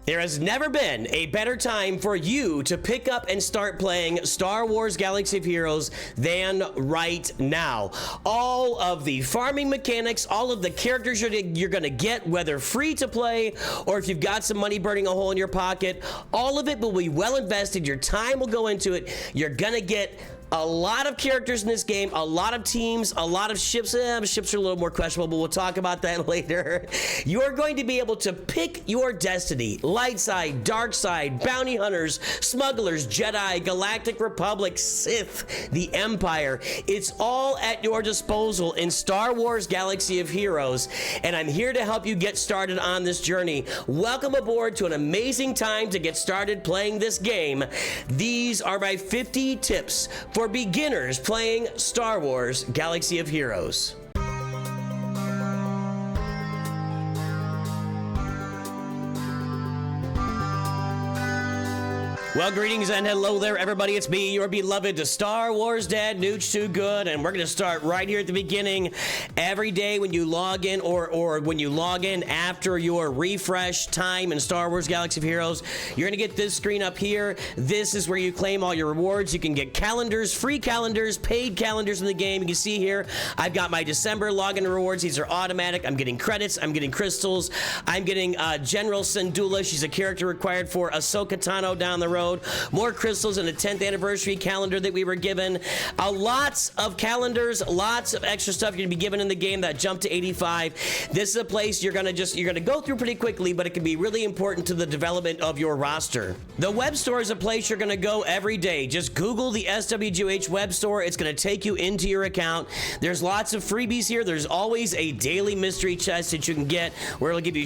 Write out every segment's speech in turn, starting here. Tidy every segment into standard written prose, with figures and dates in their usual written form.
There has never been a better time for you to pick up and start playing Star Wars Galaxy of Heroes than right now. All of the farming mechanics, all of the characters you're going to get, whether free to play or if you've got some money burning a hole in your pocket, all of it will be well invested. Your time will go into it. You're going to get a lot of characters in this game, a lot of teams, a lot of ships. Ships are a little more questionable, but we'll talk about that later. You're going to be able to pick your destiny. Light side, dark side, bounty hunters, smugglers, Jedi, Galactic Republic, Sith, the Empire. It's all at your disposal in Star Wars Galaxy of Heroes, and I'm here to help you get started on this journey. Welcome aboard to an amazing time to get started playing this game. These are my 50 tips for beginners playing Star Wars Galaxy of Heroes. Well, greetings and hello there, everybody. It's me, your beloved Star Wars Dad, Nooch Too Good, and we're going to start right here at the beginning. Every day when you log in or when you log in after your refresh time in Star Wars Galaxy of Heroes, you're going to get this screen up here. This is where you claim all your rewards. You can get calendars, free calendars, paid calendars in the game. You can see here, I've got my December login rewards. These are automatic. I'm getting credits. I'm getting crystals. I'm getting General Syndulla. She's a character required for Ahsoka Tano down the road. More crystals and a 10th anniversary calendar that we were given. Lots of calendars, lots of extra stuff you're gonna be given in the game that jump to 85. This is a place you're gonna go through pretty quickly, but it can be really important to the development of your roster. The web store is a place you're gonna go every day. Just Google the SWGOH Webstore. It's gonna take you into your account. There's lots of freebies here. There's always a daily mystery chest that you can get where it'll give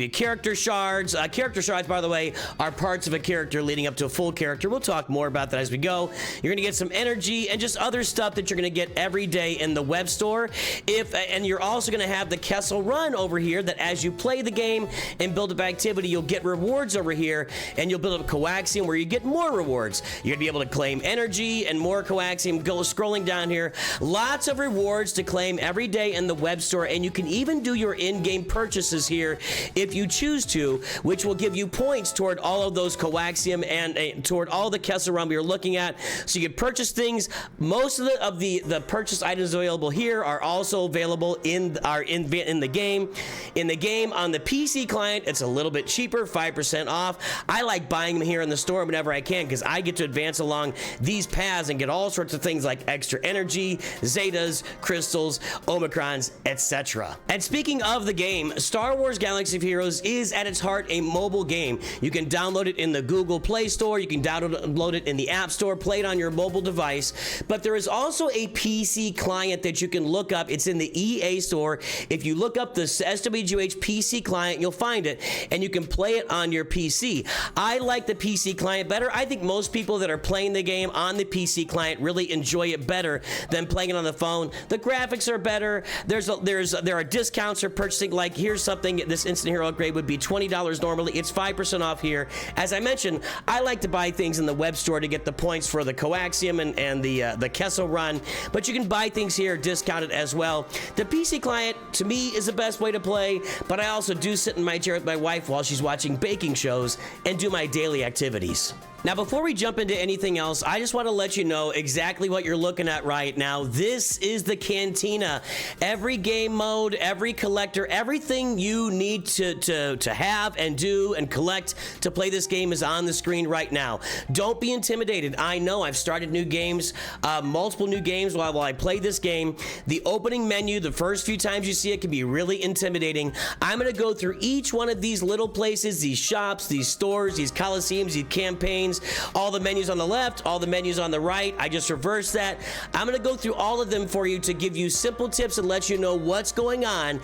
you character shards. Character shards, by the way, are parts of a character leading up to a full character. We'll talk more about that as we go. You're gonna get some energy and just other stuff that you're gonna get every day in the web store. And you're also gonna have the Kessel Run over here that as you play the game and build up activity, you'll get rewards over here, and you'll build up coaxium where you get more rewards. You're gonna be able to claim energy and more coaxium. Go scrolling down here. Lots of rewards to claim every day in the web store, and you can even do your in-game purchases here if you choose to, which will give you points toward all of those coaxium and toward all the Kessel Run we are looking at. So you can purchase things. Most of the purchase items available here are also available in the game. In the game on the PC client, it's a little bit cheaper, 5% off. I like buying them here in the store whenever I can because I get to advance along these paths and get all sorts of things like extra energy, Zetas, crystals, Omicrons, etc. And speaking of the game, Star Wars Galaxy of Heroes is at its heart a mobile game. You can download it in the Google Play Store. You can download it in the App Store, play it on your mobile device, but there is also a PC client that you can look up. It's in the EA Store. If you look up the SWGOH PC client, you'll find it, and you can play it on your PC. I like the PC client better. I think most people that are playing the game on the PC client really enjoy it better than playing it on the phone. The graphics are better. There are discounts for purchasing. Like here's something, this instant hero upgrade would be $20 normally. It's 5% off here. As I mentioned, I like to buy things in the web store to get the points for the coaxium and the Kessel Run, but you can buy things here discounted as well. The PC client to me is the best way to play, but I also do sit in my chair with my wife while she's watching baking shows and do my daily activities. Now, before we jump into anything else, I just want to let you know exactly what you're looking at right now. This is the Cantina. Every game mode, every collector, everything you need to have and do and collect to play this game is on the screen right now. Don't be intimidated. I know I've started new games, multiple new games while I play this game. The opening menu, the first few times you see it, can be really intimidating. I'm going to go through each one of these little places, these shops, these stores, these coliseums, these campaigns, all the menus on the left, all the menus on the right. I just reversed that. I'm going to go through all of them for you to give you simple tips and let you know what's going on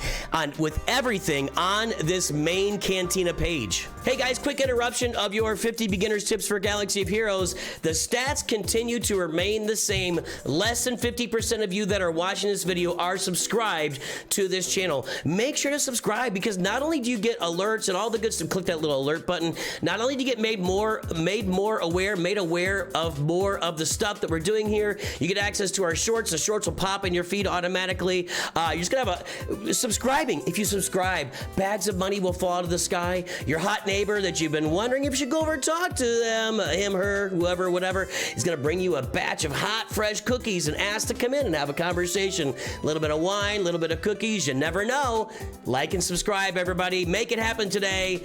with everything on this main Cantina page. Hey guys, quick interruption of your 50 beginners tips for Galaxy of Heroes. The stats continue to remain the same. Less than 50% of you that are watching this video are subscribed to this channel. Make sure to subscribe because not only do you get alerts and all the good stuff, click that little alert button, not only do you get made aware of more of the stuff that we're doing here, you get access to our shorts. The shorts will pop in your feed automatically. You're just gonna have subscribing. If you subscribe, bags of money will fall out of the sky. Your hot name neighbor that you've been wondering if you should go over and talk to them, him, her, whoever, whatever, is gonna bring you a batch of hot, fresh cookies and ask to come in and have a conversation. A little bit of wine, a little bit of cookies, you never know. Like and subscribe, everybody. Make it happen today.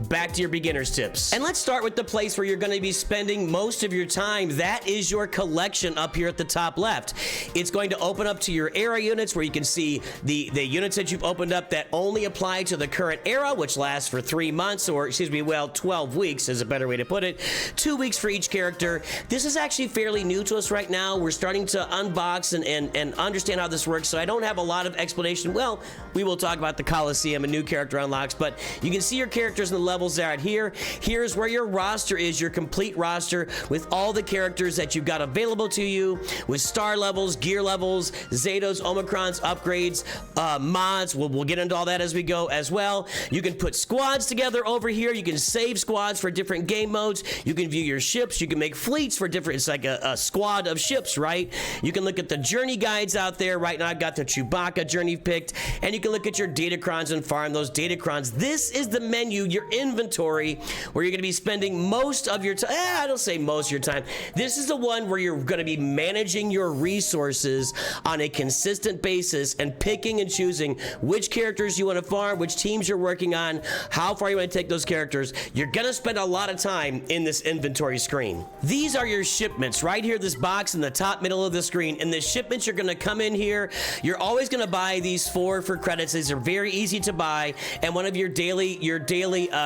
Back to your beginner's tips. And let's start with the place where you're going to be spending most of your time. That is your collection up here at the top left. It's going to open up to your era units where you can see the units that you've opened up that only apply to the current era, which lasts for 3 months, or excuse me, well, 12 weeks is a better way to put it. 2 weeks for each character. This is actually fairly new to us right now. We're starting to unbox and understand how this works, so I don't have a lot of explanation. Well, we will talk about the Coliseum and new character unlocks, but you can see your characters in the levels there. Here. Here's where your roster is, your complete roster with all the characters that you've got available to you with star levels, gear levels, Zetos, Omicrons, upgrades, mods. We'll get into all that as we go as well. You can put squads together over here. You can save squads for different game modes. You can view your ships. You can make fleets for different, it's like a squad of ships, right? You can look at the journey guides out there. Right now I've got the Chewbacca journey picked, and you can look at your datacrons and farm those datacrons. This is the menu, your inventory, where you're going to be spending most of your time. I don't say most of your time. This is the one where you're going to be managing your resources on a consistent basis and picking and choosing which characters you want to farm, which teams you're working on, how far you want to take those characters. You're going to spend a lot of time in this inventory screen. These are your shipments right here, this box in the top middle of the screen. And the shipments, you're going to come in here. You're always going to buy these for credits. These are very easy to buy, and one of your daily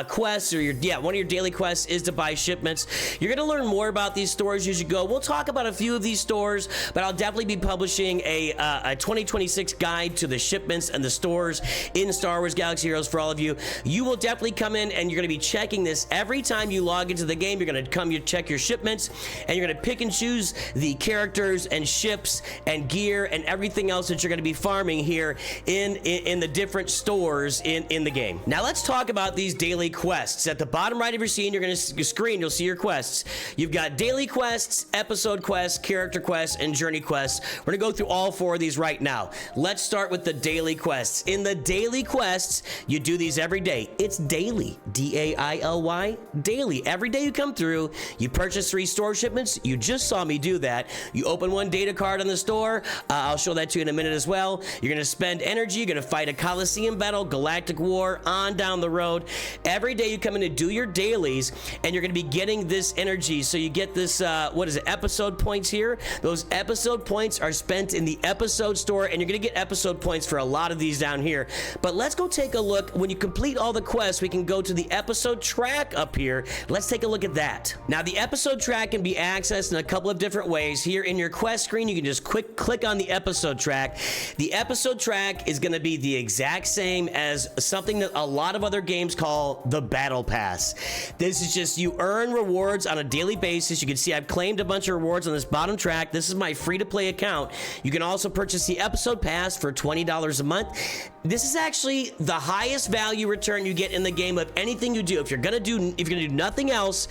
quests, or one of your daily quests is to buy shipments. You're going to learn more about these stores as you go. We'll talk about a few of these stores, but I'll definitely be publishing a 2026 guide to the shipments and the stores in Star Wars Galaxy Heroes for all of you. You will definitely come in and you're going to be checking this every time you log into the game. You're going to come, you check your shipments, and you're going to pick and choose the characters and ships and gear and everything else that you're going to be farming here in the different stores in the game. Now let's talk about these daily quests. At the bottom right of your screen, you'll see your quests. You've got daily quests, episode quests, character quests, and journey quests. We're gonna go through all 4 of these right now. Let's start with the daily quests. In the daily quests, you do these every day. It's daily, D-A-I-L-Y, daily. Every day you come through, you purchase 3 store shipments. You just saw me do that. You open 1 data card on the store. I'll show that to you in a minute as well. You're gonna spend energy. You're gonna fight a Coliseum battle, Galactic War, on down the road. Every day you come in to do your dailies, and you're going to be getting this energy. So you get this, what is it, episode points here. Those episode points are spent in the episode store, and you're going to get episode points for a lot of these down here. But let's go take a look. When you complete all the quests, we can go to the episode track up here. Let's take a look at that. Now, the episode track can be accessed in a couple of different ways. Here in your quest screen, you can just click on the episode track. The episode track is going to be the exact same as something that a lot of other games call the Battle Pass. This is just, you earn rewards on a daily basis. You can see I've claimed a bunch of rewards on this bottom track. This is my free-to-play account. You can also purchase the episode pass for $20 a month. This is actually the highest value return you get in the game of anything you do. If you're gonna do nothing else,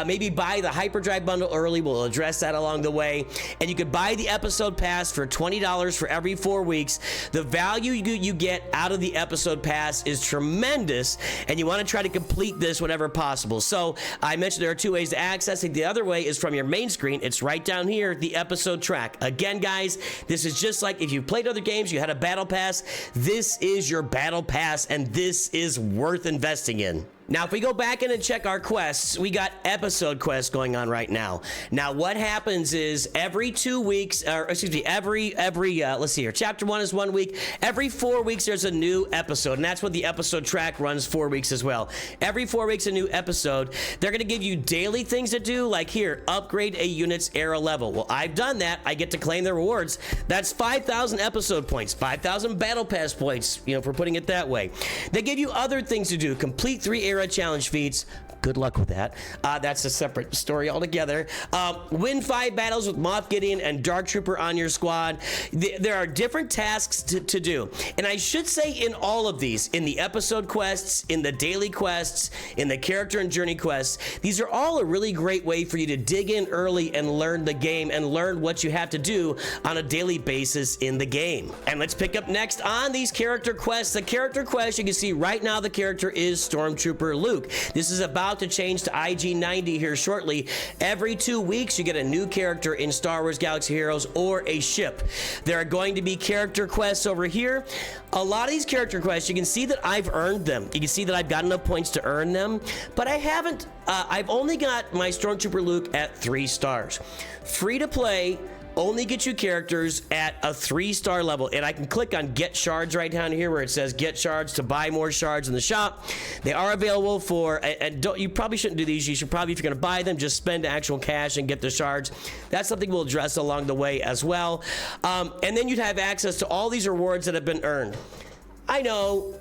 maybe buy the hyperdrive bundle early. We'll address that along the way. And you could buy the episode pass for $20 for every 4 weeks. The value you get out of the episode pass is tremendous, and you want to try to complete this whenever possible. So I mentioned there are 2 ways to access it. The other way is from your main screen. It's right down here, the episode track. Again, guys, this is just like if you've played other games, you had a battle pass. This is your battle pass, and this is worth investing in. Now, if we go back in and check our quests, we got episode quests going on right now. Now, what happens is every 2 weeks, or excuse me, let's see here. Chapter 1 is 1 week. Every 4 weeks, there's a new episode, and that's what the episode track runs 4 weeks as well. Every 4 weeks, a new episode. They're going to give you daily things to do, like here, upgrade a unit's era level. Well, I've done that. I get to claim the rewards. That's 5,000 episode points, 5,000 battle pass points, you know, for putting it that way. They give you other things to do. Complete 3 era challenge feats, Good luck with that. That's a separate story altogether. Win 5 battles with Moff Gideon and Dark Trooper on your squad. There are different tasks to do. And I should say in all of these, in the episode quests, in the daily quests, in the character and journey quests, these are all a really great way for you to dig in early and learn the game and learn what you have to do on a daily basis in the game. And let's pick up next on these character quests. The character quest, you can see right now the character is Stormtrooper Luke. This is about to change to IG-90 here shortly. Every 2 weeks you get a new character in Star Wars Galaxy Heroes or a ship. There are going to be character quests over here. A lot of these character quests, you can see that I've earned them. You can see that I've got enough points to earn them, but I haven't. I've only got my Stormtrooper Luke at 3 stars. Free to play only get you characters at a 3-star level, and I can click on get shards right down here where it says get shards to buy more shards in the shop. They are available for, and you probably shouldn't do these. You should probably, if you're going to buy them, just spend actual cash and get the shards. That's something we'll address along the way as well. And then you'd have access to all these rewards that have been earned. I know,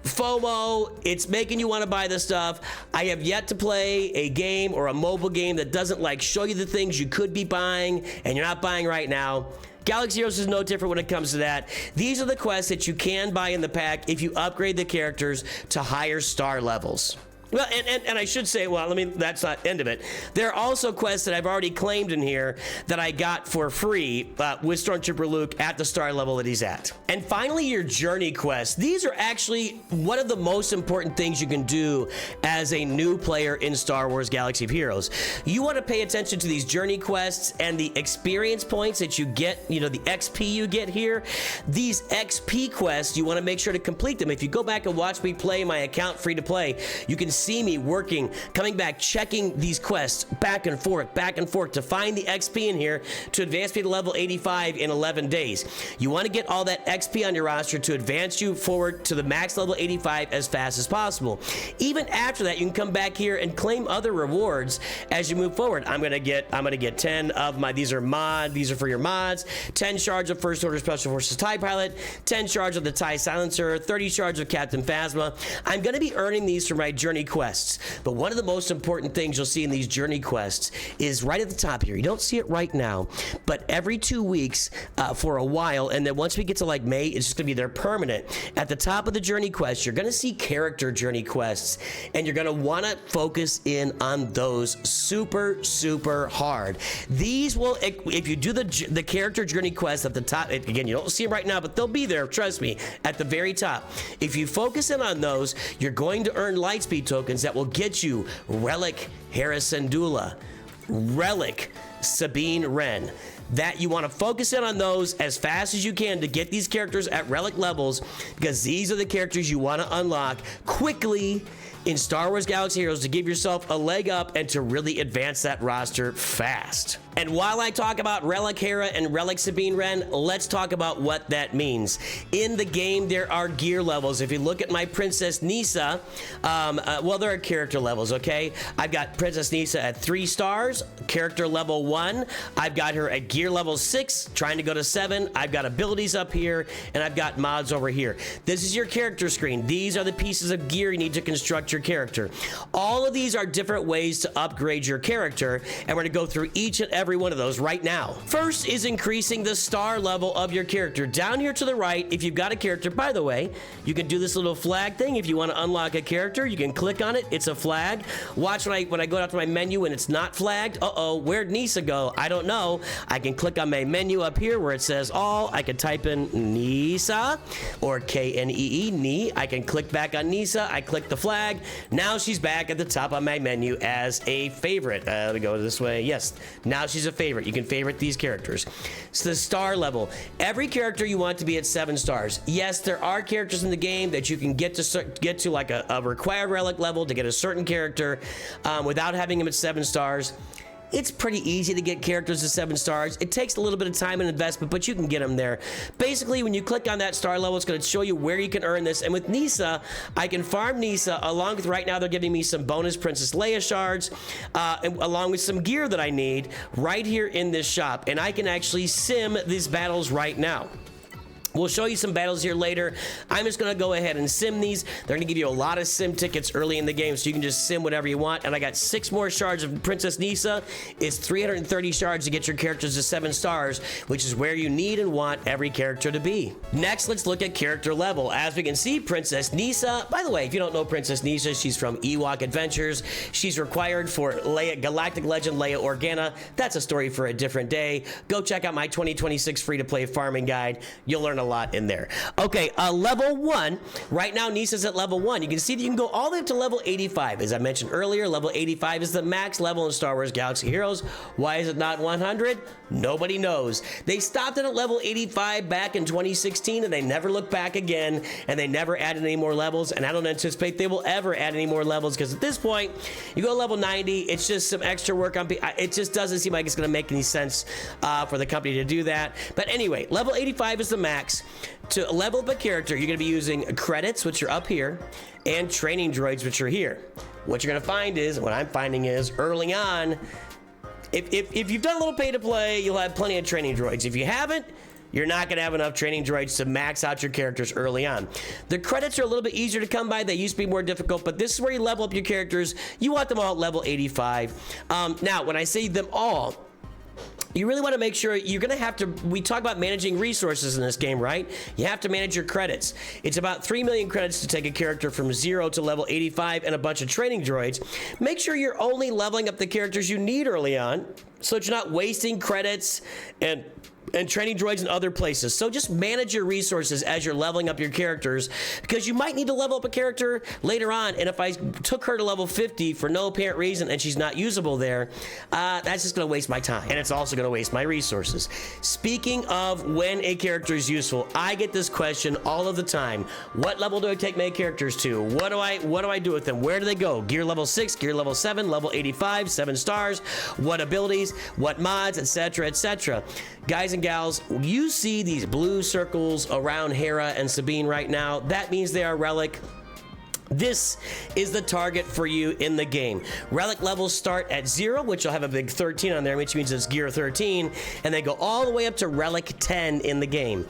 FOMO, it's making you want to buy this stuff. I have yet to play a game or a mobile game that doesn't like show you the things you could be buying and you're not buying right now. Galaxy Heroes is no different when it comes to that. These are the quests that you can buy in the pack if you upgrade the characters to higher star levels. Well, and I should say, well, that's not the end of it. There are also quests that I've already claimed in here that I got for free with Stormtrooper Luke at the star level that he's at. And finally, your journey quests. These are actually one of the most important things you can do as a new player in Star Wars Galaxy of Heroes. You want to pay attention to these journey quests and the experience points that you get, the XP you get here. These XP quests, you want to make sure to complete them. If you go back and watch me play my account free to play, you can see me working, coming back, checking these quests back and forth to find the XP in here to advance me to level 85 in 11 days. You want to get all that XP on your roster to advance you forward to the max level 85 as fast as possible. Even after that, you can come back here and claim other rewards as you move forward. I'm gonna get 10 of my, these are for your mods, 10 shards of First Order Special Forces TIE Pilot, 10 shards of the TIE Silencer, 30 shards of Captain Phasma. I'm gonna be earning these from my journey quests, but one of the most important things you'll see in these journey quests is right at the top here. You don't see it right now, but every 2 weeks for a while, and then once we get to like May, it's just gonna be there permanent. At the top of the journey quest, you're gonna see character journey quests, and you're gonna wanna focus in on those super hard. These will, if you do the character journey quest at the top, again, you don't see them right now, but they'll be there, trust me, at the very top. If you focus in on those, you're going to earn Lightspeed tokens that will get you Relic Hera Syndulla, Relic Sabine Wren. That you want to focus in on those as fast as you can to get these characters at relic levels, because these are the characters you want to unlock quickly in Star Wars Galaxy Heroes to give yourself a leg up and to really advance that roster fast. And while I talk about Relic Hera and Relic Sabine Wren, let's talk about what that means. In the game, there are gear levels. If you look at my Princess Nisa, well, there are character levels, okay? I've got Princess Nisa at 3 stars, character level 1. I've got her at gear level 6, trying to go to 7. I've got abilities up here, and I've got mods over here. This is your character screen. These are the pieces of gear you need to construct your character. All of these are different ways to upgrade your character, and we're gonna go through each and every one of those right now. First is increasing the star level of your character. Down here to the right, if you've got a character, by the way, you can do this little flag thing. If you want to unlock a character, you can click on it. It's a flag. Watch when I go out to my menu and it's not flagged. Where'd Nisa go? I don't know. I can click on my menu up here where it says all. I can type in Nisa or Knee, Knee. I can click back on Nisa. I click the flag. Now she's back at the top of my menu as a favorite. Let me go this way. Yes, now she's a favorite. You can favorite these characters. It's the star level. Every character you want to be at 7 stars. Yes, there are characters in the game that you can get to like a required relic level to get a certain character without having them at 7 stars. It's pretty easy to get characters to 7 stars. It takes a little bit of time and investment, but you can get them there. Basically, when you click on that star level, it's going to show you where you can earn this. And with Nisa, I can farm Nisa along with, right now, they're giving me some bonus Princess Leia shards, along with some gear that I need right here in this shop. And I can actually sim these battles right now. We'll show you some battles here later. I'm just going to go ahead and sim these. They're going to give you a lot of sim tickets early in the game, so you can just sim whatever you want. And I got 6 more shards of Princess Nisa. It's 330 shards to get your characters to 7 stars, which is where you need and want every character to be. Next, let's look at character level. As we can see, Princess Nisa, by the way, if you don't know Princess Nisa, she's from Ewok Adventures. She's required for Galactic Legend Leia Organa. That's a story for a different day. Go check out my 2026 free-to-play farming guide. You'll learn a lot in there. Okay, level 1. Right now, Nisa's at level 1. You can see that you can go all the way up to level 85. As I mentioned earlier, level 85 is the max level in Star Wars Galaxy Heroes. Why is it not 100? Nobody knows. They stopped it at level 85 back in 2016, and they never looked back again, and they never added any more levels, and I don't anticipate they will ever add any more levels, because at this point, you go level 90, it's just some extra work on it just doesn't seem like it's going to make any sense for the company to do that. But anyway, level 85 is the max. To level up a character, you're going to be using credits, which are up here, and training droids, which are here. What you're going to find is, what I'm finding is, early on, if you've done a little pay to play, you'll have plenty of training droids. If you haven't, you're not going to have enough training droids to max out your characters early on. The credits are a little bit easier to come by. They used to be more difficult, but this is where you level up your characters. You want them all at level 85. Now, when I say them all, you really want to make sure you're going to have to, we talk about managing resources in this game, right? You have to manage your credits. It's about 3 million credits to take a character from 0 to level 85 and a bunch of training droids. Make sure you're only leveling up the characters you need early on, so that you're not wasting credits and training droids in other places. So just manage your resources as you're leveling up your characters, because you might need to level up a character later on, and if I took her to level 50 for no apparent reason and she's not usable there, that's just going to waste my time, and it's also going to waste my resources. Speaking of when a character is useful, I get this question all of the time. What level do I take my characters to? What do I do with them? Where do they go? Gear level 6, gear level 7, level 85, 7 stars, what abilities, what mods, etc., etc. Guys and gals, you see these blue circles around Hera and Sabine right now. That means they are relic. This is the target for you in the game. Relic levels start at 0, which will have a big 13 on there, which means it's gear 13, and they go all the way up to relic 10 in the game.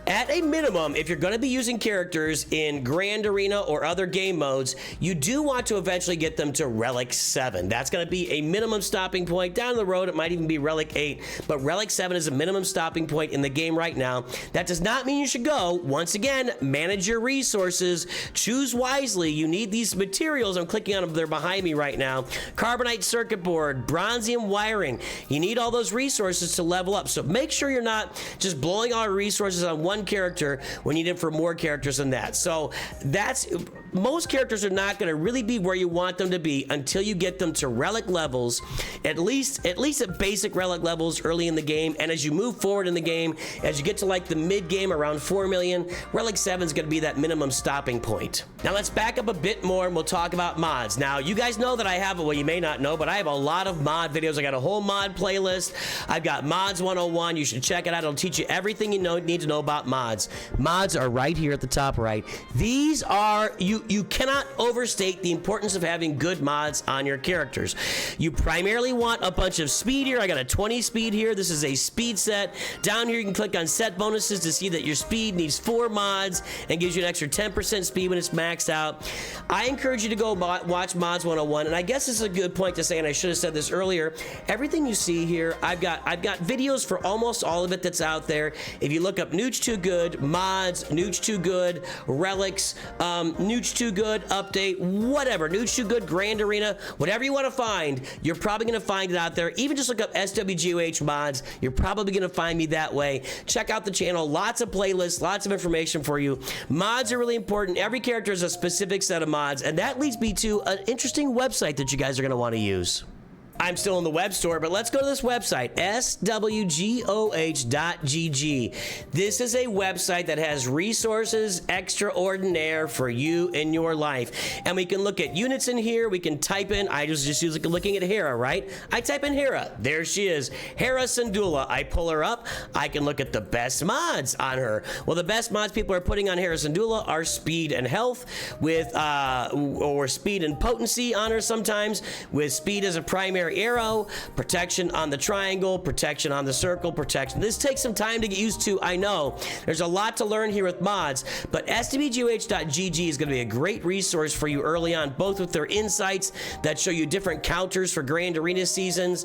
At a minimum, if you're going to be using characters in Grand Arena or other game modes, you do want to eventually get them to Relic 7. That's going to be a minimum stopping point. Down the road, it might even be Relic 8, but Relic 7 is a minimum stopping point in the game right now. That does not mean you should go. Once again, manage your resources. Choose wisely. You need these materials. I'm clicking on them. They're behind me right now. Carbonite circuit board, bronzium wiring. You need all those resources to level up. So make sure you're not just blowing all your resources on one character when you need it for more characters than that. So that's, most characters are not going to really be where you want them to be until you get them to relic levels, at least at basic relic levels early in the game. And as you move forward in the game, as you get to like the mid game around 4 million, relic 7 is going to be that minimum stopping point. Now let's back up a bit more and we'll talk about mods. Now you guys know that I have, well, you may not know, but I have a lot of mod videos. I got a whole mod playlist. I've got Mods 101. You should check it out. It'll teach you everything you need to know about mods. Mods are right here at the top right. These are, you cannot overstate the importance of having good mods on your characters. You primarily want a bunch of speed here. I got a 20 speed here. This is a speed set. Down here you can click on set bonuses to see that your speed needs 4 mods and gives you an extra 10% speed when it's maxed out. I encourage you to go watch Mods 101, and I guess this is a good point to say, and I should have said this earlier. Everything you see here, I've got videos for almost all of it that's out there. If you look up Nooch Too Good, mods, Nooch Too Good, relics, Nooch Too Good, update, whatever, Nooch Too Good, Grand Arena, whatever you want to find, you're probably going to find it out there. Even just look up SWGOH mods, you're probably going to find me that way. Check out the channel, lots of playlists, lots of information for you. Mods are really important. Every character has a specific set of mods, and that leads me to an interesting website that you guys are going to want to use. I'm still in the web store, but let's go to this website, SWGOH.GG. This is a website that has resources extraordinaire for you in your life. And we can look at units in here. We can type in, I just looking at Hera, right? I type in Hera. There she is. Hera Syndulla. I pull her up. I can look at the best mods on her. Well, the best mods people are putting on Hera Syndulla are speed and health with, or speed and potency on her sometimes, with speed as a primary stationary arrow, protection on the triangle, protection on the circle, protection. This takes some time to get used to, I know. There's a lot to learn here with mods, but SWGOH.GG is going to be a great resource for you early on, both with their insights that show you different counters for Grand Arena seasons.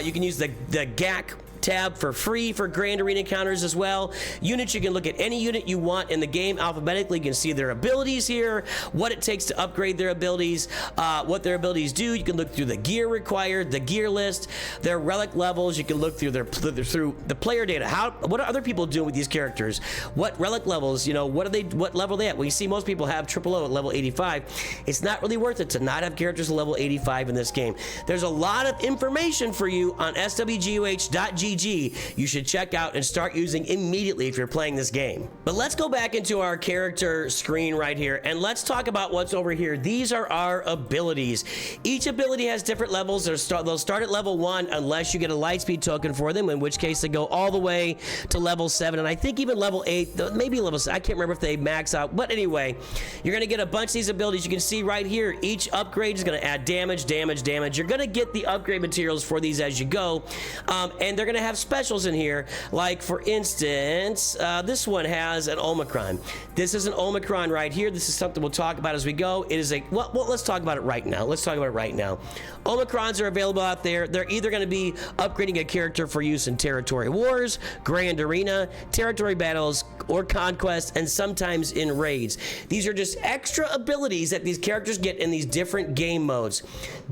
You can use the GAC tab for free for Grand Arena counters as well. Units, you can look at any unit you want in the game alphabetically. You can see their abilities here, what it takes to upgrade their abilities, what their abilities do. You can look through the gear required, the gear list, their relic levels. You can look through through the player data. What are other people doing with these characters? What relic levels, you know, what level are they at? Well, you see most people have triple O at level 85. It's not really worth it to not have characters at level 85 in this game. There's a lot of information for you on SWGOH.GG you should check out and start using immediately if you're playing this game. But let's go back into our character screen right here and let's talk about what's over here. These are our abilities. Each ability has different levels. They'll start at level 1 unless you get a Lightspeed token for them, in which case they go all the way to level 7, and I think even level 8, maybe level 6. I can't remember if they max out, but anyway, you're going to get a bunch of these abilities. You can see right here, each upgrade is going to add damage. You're going to get the upgrade materials for these as you go, and they're going to have specials in here, like for instance, this one has an Omicron. This is an Omicron right here. This is something we'll talk about as we go. It is a, well, let's talk about it right now. Omicrons are available out there. They're either going to be upgrading a character for use in Territory Wars, Grand Arena, Territory Battles, or Conquest, and sometimes in raids. These are just extra abilities that these characters get in these different game modes.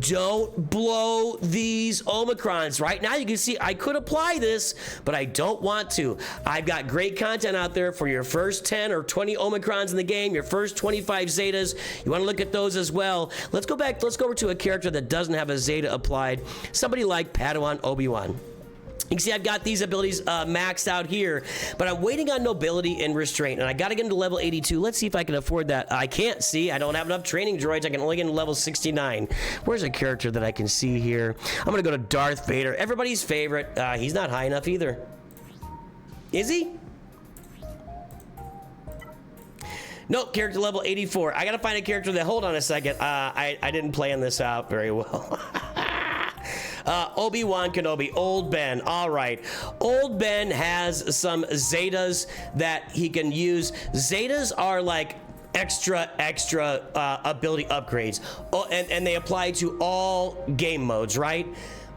Don't blow these Omicrons. Right now you can see I could apply this, but I don't want to. I've got great content out there for your first 10 or 20 Omicrons in the game, your first 25 Zetas. You want to look at those as well. Let's go over to a character that doesn't have a Zeta applied. Somebody like Padawan Obi-Wan. You can see I've got these abilities maxed out here, but I'm waiting on Nobility and Restraint, and I got to get into level 82. Let's see if I can afford that. I can't see. I don't have enough training droids. I can only get into level 69. Where's a character that I can see here? I'm going to go to Darth Vader, everybody's favorite. He's not high enough either. Is he? Nope, character level 84. I got to find a character that, hold on a second. I didn't plan this out very well. Obi-Wan Kenobi, Old Ben. All right. Old Ben has some Zetas that he can use. Zetas are like extra ability upgrades. Oh, and they apply to all game modes, right?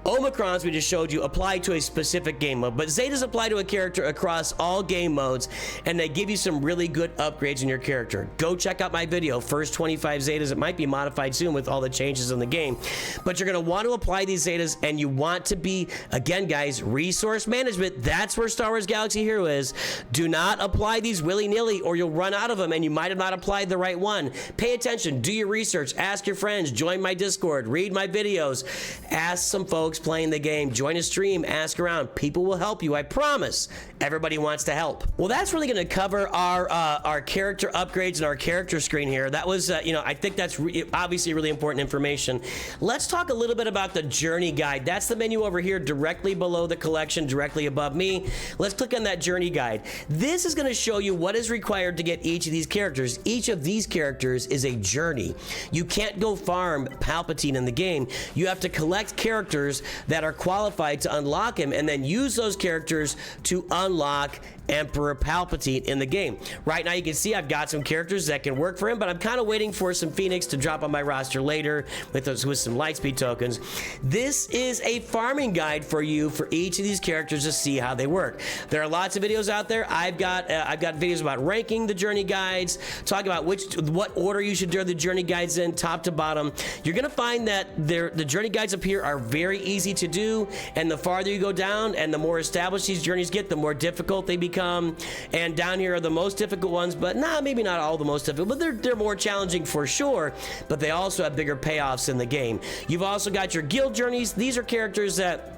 Omicrons, we just showed you, apply to a specific game mode, but Zetas apply to a character across all game modes, and they give you some really good upgrades in your character. Go check out my video, first 25 Zetas. It might be modified soon with all the changes in the game, but you're going to want to apply these Zetas, and you want to be, again guys, resource management. That's where Star Wars Galaxy Hero is. Do not apply these willy-nilly, or you'll run out of them, and you might have not applied the right one. Pay attention, do your research, ask your friends, join my Discord, read my videos, ask some folks playing the game, join a stream, ask around. People will help you, I promise. Everybody wants to help. Well, that's really going to cover our character upgrades and our character screen here. That was, you know, I think that's obviously really important information. Let's talk a little bit about the journey guide. That's the menu over here, directly below the collection, directly above me. Let's click on that journey guide. This is going to show you what is required to get each of these characters. Each of these characters is a journey. You can't go farm Palpatine in the game. You have to collect characters that are qualified to unlock him, and then use those characters to unlock Emperor Palpatine in the game. Right now you can see I've got some characters that can work for him, but I'm kind of waiting for some Phoenix to drop on my roster later with some Lightspeed tokens. This is a farming guide for you for each of these characters to see how they work. There are lots of videos out there. I've got videos about ranking the journey guides, talking about what order you should do the journey guides in, top to bottom. You're gonna find that the journey guides up here are very easy to do, and the farther you go down and the more established these journeys get, the more difficult they become. And down here are the most difficult ones, but maybe not all the most difficult, but they're more challenging for sure, but they also have bigger payoffs in the game. You've also got your guild journeys. These are characters that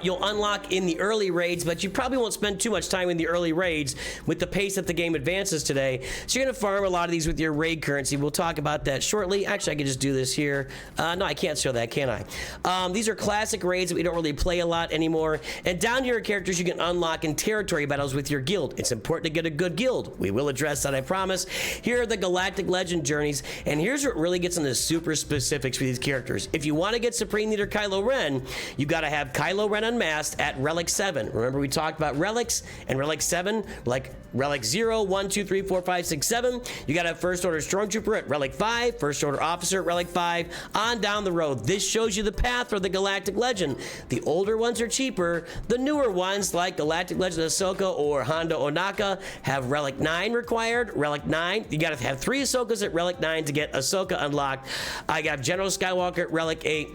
you'll unlock in the early raids, but you probably won't spend too much time in the early raids with the pace that the game advances today. So you're gonna farm a lot of these with your raid currency. We'll talk about that shortly. Actually, I can just do this here. No, I can't show that, can I? These are classic raids that we don't really play a lot anymore. And down here are characters you can unlock in territory battles with your guild. It's important to get a good guild. We will address that, I promise. Here are the Galactic Legend journeys, and here's what really gets into super specifics for these characters. If you want to get Supreme Leader Kylo Ren, you got to have Kylo Ren unmasked at Relic 7. Remember we talked about relics and Relic 7, like Relic 0, 1, 2, 3, 4, 5, 6, 7. You got to have First Order Stormtrooper at Relic 5, First Order Officer at Relic 5, on down the road. This shows you the path for the Galactic Legend. The older ones are cheaper. The newer ones, like Galactic Legend Ahsoka or Hondo Onaka, have Relic 9 required. Relic 9, you got to have 3 Ahsokas at Relic 9 to get Ahsoka unlocked. I got General Skywalker at Relic 8.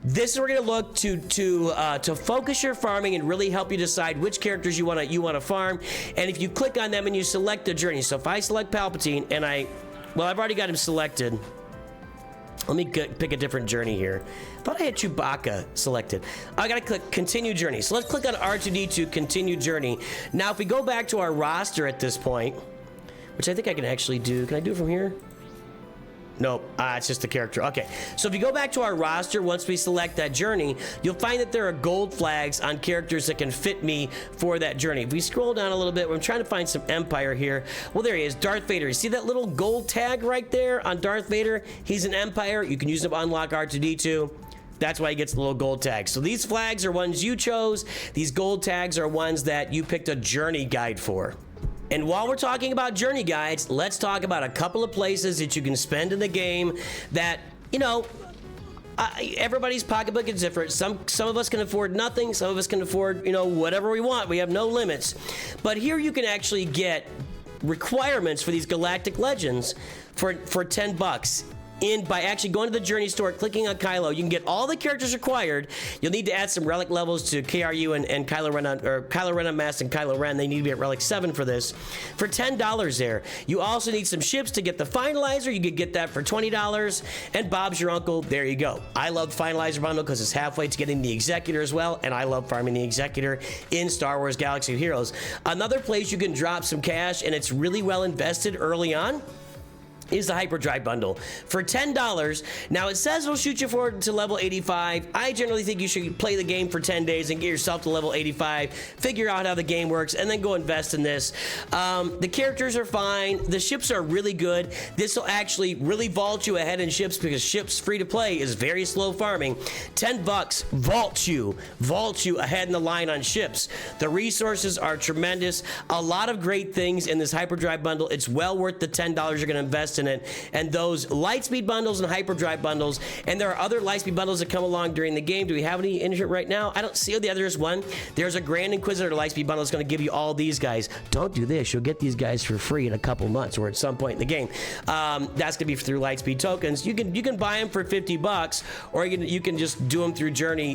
This is where we're gonna look to focus your farming and really help you decide which characters you wanna farm. And if you click on them and you select a journey, so if I select Palpatine and I've already got him selected. Let me pick a different journey here. Thought I had Chewbacca selected. I gotta click continue journey. So let's click on R2D2 continue journey. Now if we go back to our roster at this point, which I think I can actually do. Can I do it from here? Nope, it's just the character. Okay, so if you go back to our roster, once we select that journey, you'll find that there are gold flags on characters that can fit me for that journey. If we scroll down a little bit, I'm trying to find some Empire here. Well, there he is, Darth Vader. You see that little gold tag right there on Darth Vader? He's an Empire. You can use him to unlock R2D2. That's why he gets the little gold tag. So these flags are ones you chose. These gold tags are ones that you picked a journey guide for. And while we're talking about journey guides, let's talk about a couple of places that you can spend in the game that, you know, everybody's pocketbook is different. Some of us can afford nothing. Some of us can afford, you know, whatever we want. We have no limits. But here you can actually get requirements for these Galactic Legends for 10 bucks. By actually going to the journey store, clicking on Kylo, you can get all the characters required. You'll need to add some relic levels to KRU and Kylo Ren, or Kylo Ren Unmasked and Kylo Ren. They need to be at relic 7 for this. For $10 there. You also need some ships to get the finalizer. You could get that for $20. And Bob's your uncle. There you go. I love the finalizer bundle because it's halfway to getting the Executor as well, and I love farming the Executor in Star Wars Galaxy of Heroes. Another place you can drop some cash, and it's really well invested early on, is the Hyperdrive bundle for $10. Now it says it'll shoot you forward to level 85. I generally think you should play the game for 10 days and get yourself to level 85, figure out how the game works, and then go invest in this. The characters are fine. The ships are really good. This will actually really vault you ahead in ships because ships free to play is very slow farming. 10 bucks vault you ahead in the line on ships. The resources are tremendous. A lot of great things in this Hyperdrive bundle. It's well worth the $10 you're going to invest in it. And those Lightspeed bundles and Hyperdrive bundles, and there are other Lightspeed bundles that come along during the game. Do we have any in here right now? I don't see. Oh, yeah, there's one. There's a Grand Inquisitor Lightspeed bundle that's going to give you all these guys. Don't do this. You'll get these guys for free in a couple months or at some point in the game. That's going to be through Lightspeed tokens. You can buy them for 50 bucks, or you can just do them through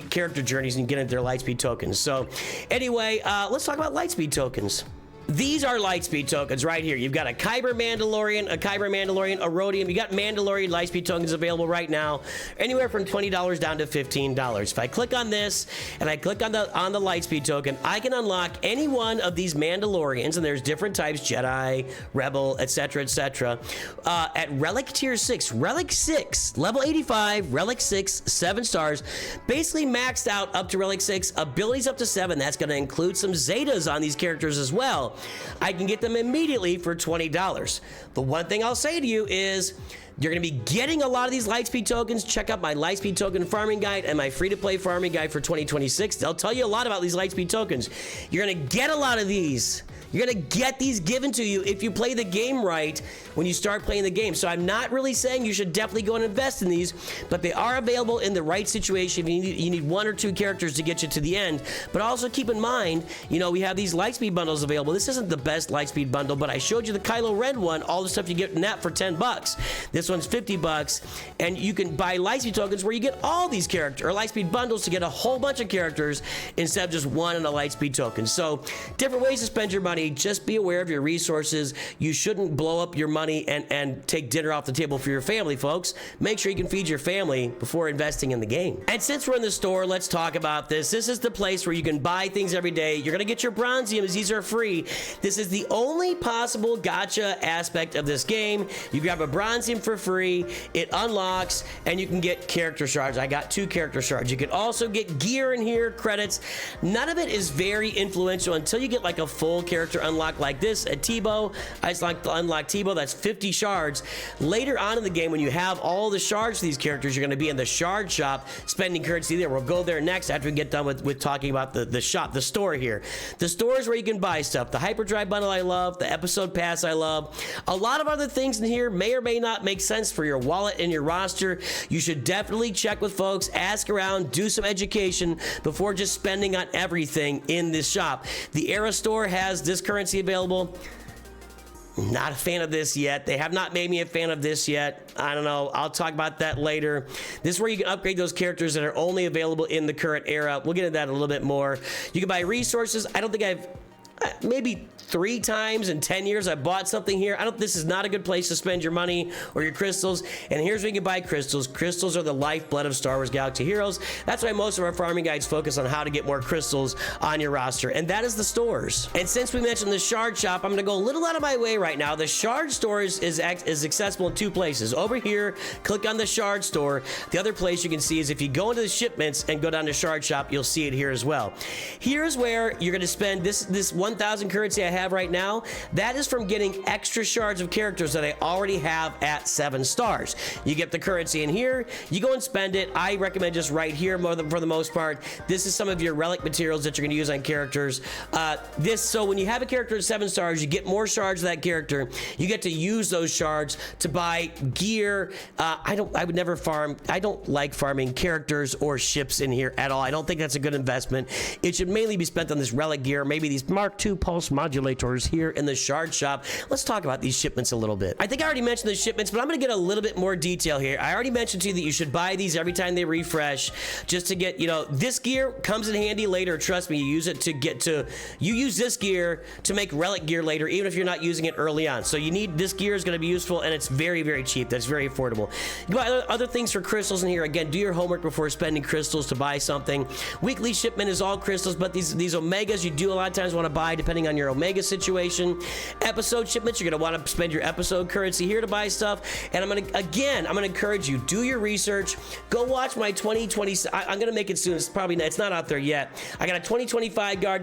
character journeys and get into their Lightspeed tokens. So anyway, let's talk about Lightspeed tokens. These are Lightspeed tokens right here. You've got a Kyber Mandalorian, a Rhodium. You got Mandalorian Lightspeed tokens available right now, anywhere from $20 down to $15. If I click on this and I click on the Lightspeed token, I can unlock any one of these Mandalorians, and there's different types: Jedi, Rebel, etc., etc. At Relic Tier 6, Relic 6, level 85, Relic 6, 7 stars, basically maxed out up to Relic 6, abilities up to 7. That's going to include some Zetas on these characters as well. I can get them immediately for $20. The one thing I'll say to you is you're going to be getting a lot of these Lightspeed tokens. Check out my Lightspeed token farming guide and my free-to-play farming guide for 2026. They'll tell you a lot about these Lightspeed tokens. You're going to get a lot of these. You're going to get these given to you if you play the game right when you start playing the game. So I'm not really saying you should definitely go and invest in these, but they are available in the right situation. You need 1 or 2 characters to get you to the end. But also keep in mind, you know, we have these Lightspeed bundles available. This isn't the best Lightspeed bundle, but I showed you the Kylo Ren one, all the stuff you get in that for 10 bucks. This This one's 50 bucks, and you can buy Lightspeed tokens where you get all these characters, or Lightspeed bundles to get a whole bunch of characters instead of just one and a Lightspeed token. So different ways to spend your money. Just be aware of your resources. You shouldn't blow up your money and take dinner off the table for your family, folks. Make sure you can feed your family before investing in the game. And since we're in the store, let's talk about this. This is the place where you can buy things every day. You're gonna get your bronziums. These are free. This is the only possible gacha aspect of this game. You grab a bronzium for free, it unlocks, and you can get character shards. I got 2 character shards. You can also get gear in here, credits. None of it is very influential until you get like a full character unlock like this at Tebow. I just like to unlock Tebow. That's 50 shards. Later on in the game, when you have all the shards for these characters, you're going to be in the shard shop spending currency there. We'll go there next after we get done with talking about the shop, the store here. The store is where you can buy stuff. The Hyperdrive bundle I love. The episode pass I love. A lot of other things in here may or may not make sense for your wallet and your roster. You should definitely check with folks, ask around, do some education before just spending on everything in this shop. The Era store has this currency available. Not a fan of this yet. They have not made me a fan of this yet. I don't know. I'll talk about that later. This is where you can upgrade those characters that are only available in the current era. We'll get into that a little bit more. You can buy resources. I don't think I've maybe 3 times in 10 years I bought something here. This is not a good place to spend your money or your crystals. And here's where you can buy crystals. Crystals are the lifeblood of Star Wars Galaxy Heroes. That's why most of our farming guides focus on how to get more crystals on your roster. And that is the stores. And since we mentioned the shard shop, I'm going to go a little out of my way right now. The shard store is accessible in 2 places. Over here, click on the shard store. The other place you can see is if you go into the shipments and go down to shard shop, you'll see it here as well. Here's where you're going to spend this 1,000 currency I have right now. That is from getting extra shards of characters that I already have at 7 stars. You get the currency in here, you go and spend it. I recommend just right here for the most part. This is some of your relic materials that you're going to use on characters. So when you have a character at 7 stars, you get more shards of that character. You get to use those shards to buy gear. I would never farm. I don't like farming characters or ships in here at all. I don't think that's a good investment. It should mainly be spent on this relic gear, maybe these Mark II pulse modulators here in the shard shop. Let's talk about these shipments a little bit. I think I already mentioned the shipments, but I'm going to get a little bit more detail here. I already mentioned to you that you should buy these every time they refresh, just to get, this gear comes in handy later. Trust me, you use it you use this gear to make relic gear later, even if you're not using it early on. So this gear is going to be useful, and it's very, very cheap. That's very affordable. You buy other things for crystals in here. Again, do your homework before spending crystals to buy something. Weekly shipment is all crystals, but these omegas you do a lot of times want to buy depending on your omega situation. Episode shipments, you're going to want to spend your episode currency here to buy stuff. And I'm going to encourage you, do your research. Go watch my 2020. I'm going to make it soon. It's not out there yet. I got a 2025 guide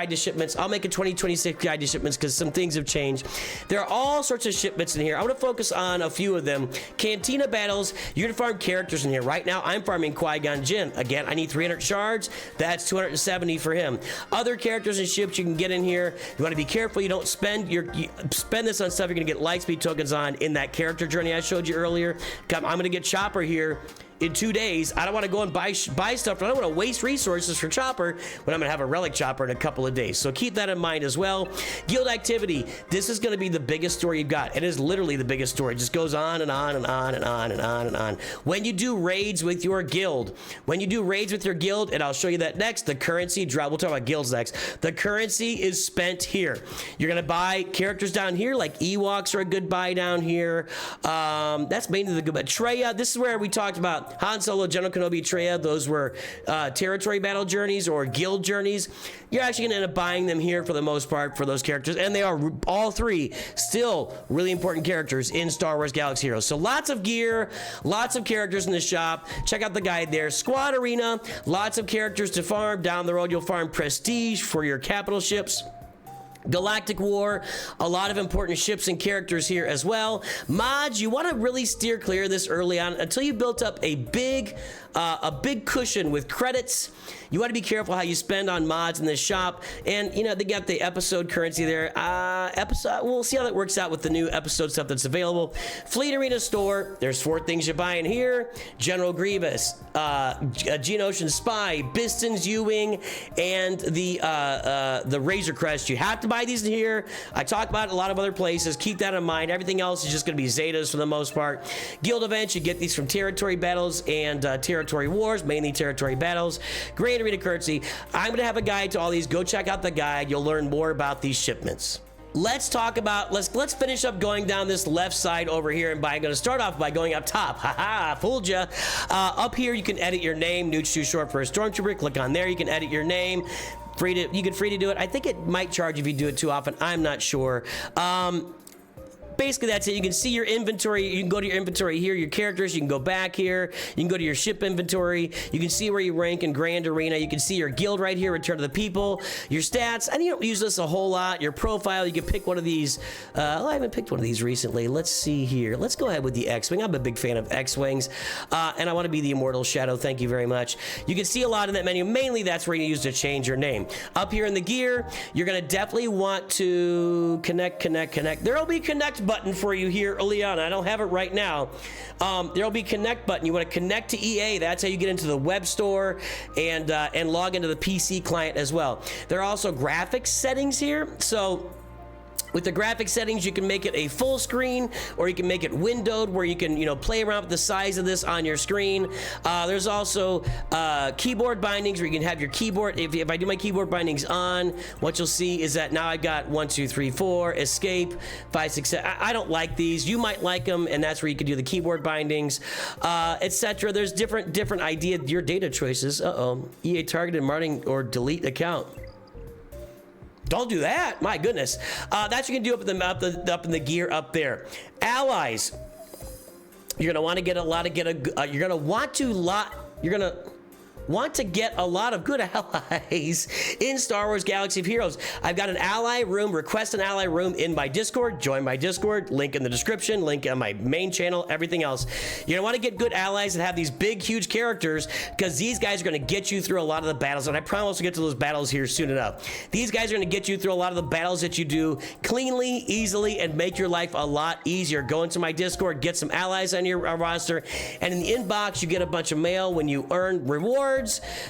to shipments. I'll make a 2026 guide to shipments because some things have changed. There are all sorts of shipments in here. I want to focus on a few of them. Cantina Battles, you're going to farm characters in here. Right now, I'm farming Qui-Gon Jinn. Again, I need 300 shards. That's 270 for him. Other characters and ships you can get in here. You want to be careful you don't spend this on stuff you're going to get Lightspeed tokens on in that character journey I showed you earlier. I'm going to get Chopper here in 2 days. I don't want to go and buy stuff. I don't want to waste resources for Chopper when I'm going to have a relic Chopper in a couple of days. So keep that in mind as well. Guild activity. This is going to be the biggest story you've got. It is literally the biggest story. It just goes on and on and on and on and on and on. When you do raids with your guild, and I'll show you that next, the currency drop. We'll talk about guilds next. The currency is spent here. You're going to buy characters down here, like Ewoks are a good buy down here. That's mainly the good buy. Traya, this is where we talked about Han Solo, General Kenobi, Traya. Those were territory battle journeys or guild journeys. You're actually going to end up buying them here for the most part for those characters, and they are all 3 still really important characters in Star Wars Galaxy Heroes. So lots of gear, lots of characters in the shop. Check out the guide there. Squad Arena, lots of characters to farm. Down the road, you'll farm Prestige for your capital ships. Galactic War, a lot of important ships and characters here as well. Mods, you want to really steer clear of this early on until you built up a big cushion with credits. You want to be careful how you spend on mods in this shop. And, they got the episode currency there. We'll see how that works out with the new episode stuff that's available. Fleet Arena store, there's 4 things you buy in here. General Grievous, Geonosian Spy, Biston's U-Wing, and the Razor Crest. You have to buy buy these in here. I talk about it a lot of other places. Keep that in mind. Everything else is just going to be Zetas for the most part. Guild events, you get these from Territory Battles and Territory Wars, mainly Territory Battles. Grand Arena Currency. I'm going to have a guide to all these. Go check out the guide. You'll learn more about these shipments. Let's talk about, let's finish up going down this left side over here, and I'm going to start off by going up top. Haha, fooled ya. Up here, you can edit your name. Nooch too short for a Stormtrooper. Click on there. You can edit your name. You can free to do it. I think it might charge if you do it too often. I'm not sure. Basically, that's it. You can see your inventory. You can go to your inventory here, your characters. You can go back here. You can go to your ship inventory. You can see where you rank in Grand Arena. You can see your guild right here, Return to the People, your stats. And you don't use this a whole lot. Your profile, you can pick one of these. I haven't picked one of these recently. Let's see here. Let's go ahead with the X-Wing. I'm a big fan of X-Wings. And I want to be the Immortal Shadow. Thank you very much. You can see a lot in that menu. Mainly, that's where you use to change your name. Up here in the gear, you're going to definitely want to connect. There will be connect button for you here early on. I don't have it right now. There'll be connect button. You want to connect to EA. That's how you get into the web store and log into the PC client as well. There are also graphics settings here. So with the graphic settings, you can make it a full screen, or you can make it windowed, where you can, play around with the size of this on your screen. There's also keyboard bindings, where you can have your keyboard. If I do my keyboard bindings on, what you'll see is that now I've got 1, 2, 3, 4, escape, 5, 6, 7. I don't like these. You might like them, and that's where you can do the keyboard bindings, etc. There's different idea. Your data choices. EA targeted marketing or delete account. Don't do that. My goodness. That's what you can do up in the gear up there. Allies. You're gonna want to get a lot of you're gonna want to get a lot of good allies in Star Wars Galaxy of Heroes. I've got an ally room. Request an ally room in my Discord. Join my Discord. Link in the description. Link on my main channel. Everything else. You're gonna want to get good allies that have these big, huge characters, because these guys are gonna get you through a lot of the battles. And I promise we'll get to those battles here soon enough. These guys are gonna get you through a lot of the battles that you do cleanly, easily, and make your life a lot easier. Go into my Discord. Get some allies on your roster, and in the inbox you get a bunch of mail when you earn rewards.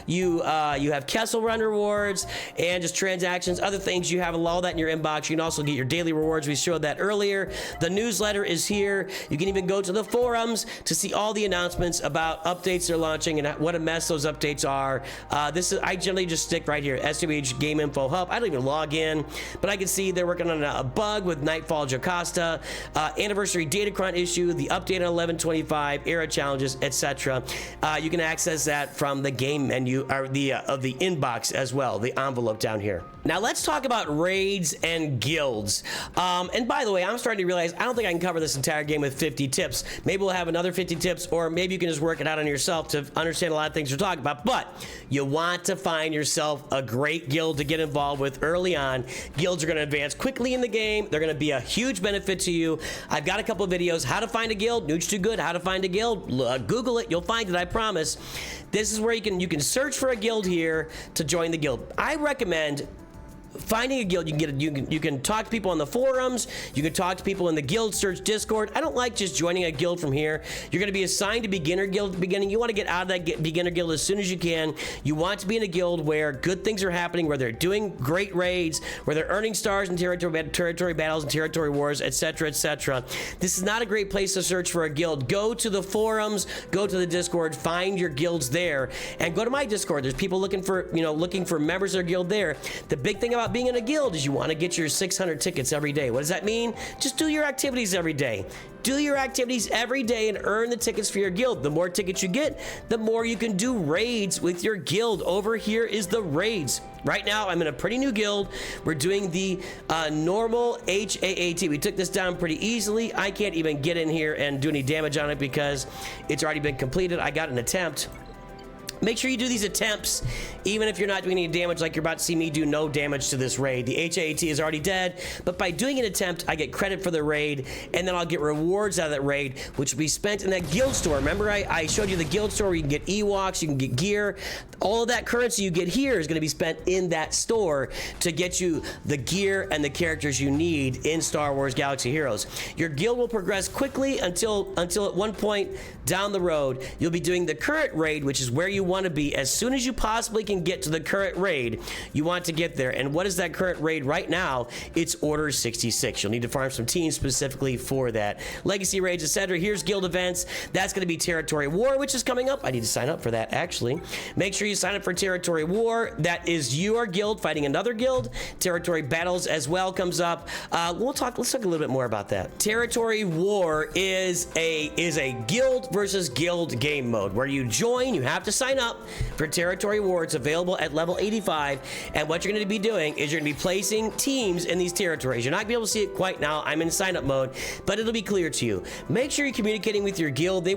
You have Kessel Run rewards and just transactions, other things. You have all that in your inbox. You can also get your daily rewards. We showed that earlier. The newsletter is here. You can even go to the forums to see all the announcements about updates they're launching and what a mess those updates are. I generally just stick right here, SWGOH Game Info Hub. I don't even log in, but I can see they're working on a bug with Nightfall Jocasta, anniversary Datacron issue, the update on 11.25, era challenges, etc. You can access that from the game menu, or the inbox as well, the envelope down here. Now let's talk about raids and guilds. And by the way, I'm starting to realize I don't think I can cover this entire game with 50 tips. Maybe we'll have another 50 tips, or maybe you can just work it out on yourself to understand a lot of things we're talking about. But you want to find yourself a great guild to get involved with early on. Guilds are going to advance quickly in the game. They're going to be a huge benefit to you. I've got a couple of videos, how to find a guild. Nooch Too Good, how to find a guild. Google it, you'll find it, I promise. This is where you can search for a guild here to join the guild. I recommend finding a guild. You can talk to people on the forums. You can talk to people in the guild search Discord. I don't like just joining a guild from here. You're going to be assigned to beginner guild at the beginning. You want to get out of that beginner guild as soon as you can. You want to be in a guild where good things are happening, where they're doing great raids, where they're earning stars in territory battles and territory wars, etc., etc. This is not a great place to search for a guild. Go to the forums, go to the Discord, find your guilds there, and go to my Discord. There's people looking for members of their guild there. The big thing about being in a guild is you want to get your 600 tickets every day. What does that mean? Just do your activities every day. Do your activities every day and earn the tickets for your guild. The more tickets you get, the more you can do raids with your guild. Over here is the raids. Right now, I'm in a pretty new guild. We're doing the normal HAAT. We took this down pretty easily. I can't even get in here and do any damage on it because it's already been completed. I got an attempt. Make sure you do these attempts, even if you're not doing any damage, like you're about to see me do no damage to this raid. The HAAT is already dead, but by doing an attempt, I get credit for the raid, and then I'll get rewards out of that raid, which will be spent in that guild store. Remember, I showed you the guild store where you can get Ewoks, you can get gear. All of that currency you get here is going to be spent in that store to get you the gear and the characters you need in Star Wars Galaxy Heroes. Your guild will progress quickly until at one point down the road, you'll be doing the current raid, which is where you want to be as soon as you possibly can get to the current raid. You want to get there. And what is that current raid right now? It's Order 66. You'll need to farm some teams specifically for that. Legacy raids, etc. Here's guild events. That's going to be Territory War, which is coming up. I need to sign up for that, actually. Make sure you sign up for Territory War. That is your guild fighting another guild. Territory Battles as well comes up. Let's talk a little bit more about that. Territory War is a guild versus guild game mode where you join. You have to sign up for Territory War. It's available at level 85. And what you're going to be doing is you're going to be placing teams in these territories. You're not going to be able to see it quite now. I'm in sign up mode, but it'll be clear to you. Make sure you're communicating with your guild. They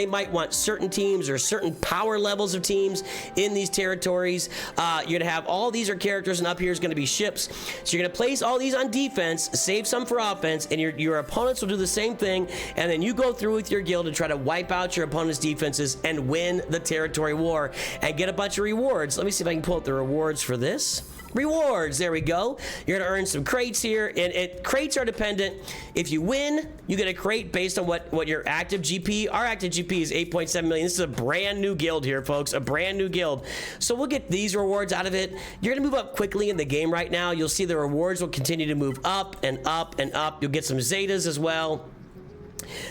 might want certain teams or certain power levels of teams in these territories. You're going to have all these are characters, and up here is going to be ships. So you're going to place all these on defense, save some for offense, and your opponents will do the same thing. And then you go through with your guild and try to wipe out your opponent's defenses and win the Territory War and get a bunch of rewards. Let me see if I can pull up the rewards for this. Rewards, there we go. You're gonna earn some crates here, and crates are dependent. If you win, you get a crate based on what your active GP. Our active GP is 8.7 million. This is a brand new guild here, folks, a brand new guild. So we'll get these rewards out of it. You're gonna move up quickly in the game right now. You'll see the rewards will continue to move up and up and up. You'll get some Zetas as well.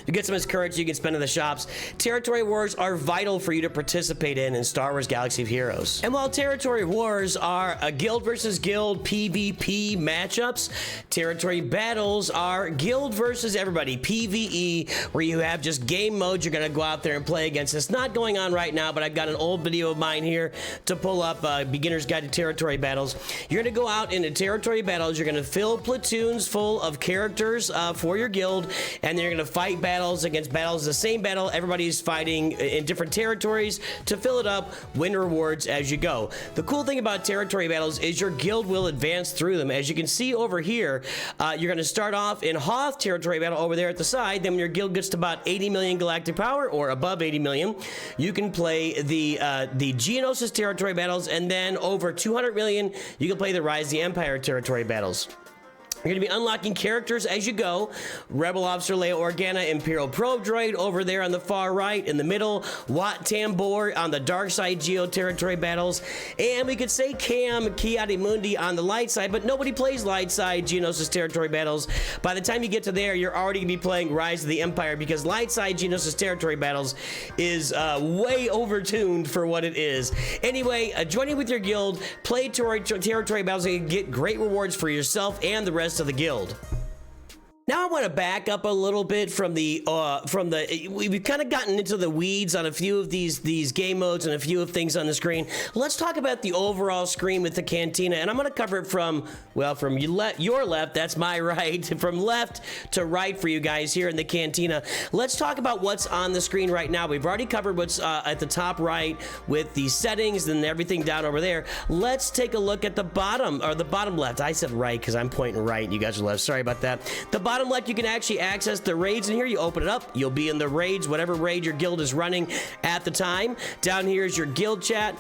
You get some as currency you can spend in the shops. Territory Wars are vital for you to participate in Star Wars Galaxy of Heroes. And while Territory Wars are a guild versus guild PvP matchups, Territory Battles are guild versus everybody PvE, where you have just game modes you're gonna go out there and play against. It's not going on right now, but I've got an old video of mine here to pull up, Beginner's Guide to Territory Battles. You're gonna go out into Territory Battles. You're gonna fill platoons full of characters for your guild, and then you're gonna fight battles against battles, the same battle. Everybody's fighting in different territories to fill it up, win rewards as you go. The cool thing about Territory Battles is your guild will advance through them. As you can see over here, you're going to start off in Hoth Territory Battle over there at the side. Then when your guild gets to about 80 million galactic power or above 80 million, you can play the Geonosis Territory Battles, and then over 200 million, you can play the Rise of the Empire Territory Battles. You're going to be unlocking characters as you go. Rebel Officer Leia Organa, Imperial Probe Droid over there on the far right. In the middle, Wat Tambor on the dark side Geo Territory Battles. And we could say Cam Ki-Adi-Mundi on the light side, but nobody plays light side Geonosis Territory Battles. By the time you get to there, you're already going to be playing Rise of the Empire, because light side Geonosis Territory Battles is way overtuned for what it is. Anyway, join in with your guild, play Territory Battles, and get great rewards for yourself and the rest of the guild. Now I want to back up a little bit from the we've kind of gotten into the weeds on a few of these game modes and a few of things on the screen. Let's talk about the overall screen with the Cantina, and I'm going to cover it from your left, that's my right, from left to right for you guys here in the Cantina. Let's talk about what's on the screen right now. We've already covered what's at the top right with the settings and everything down over there. Let's take a look at the bottom, or the bottom left. I said right because I'm pointing right, you guys are left. Sorry about that. The bottom left, you can actually access the raids in here. You open it up, you'll be in the raids, whatever raid your guild is running at the time. Down here is your guild chat.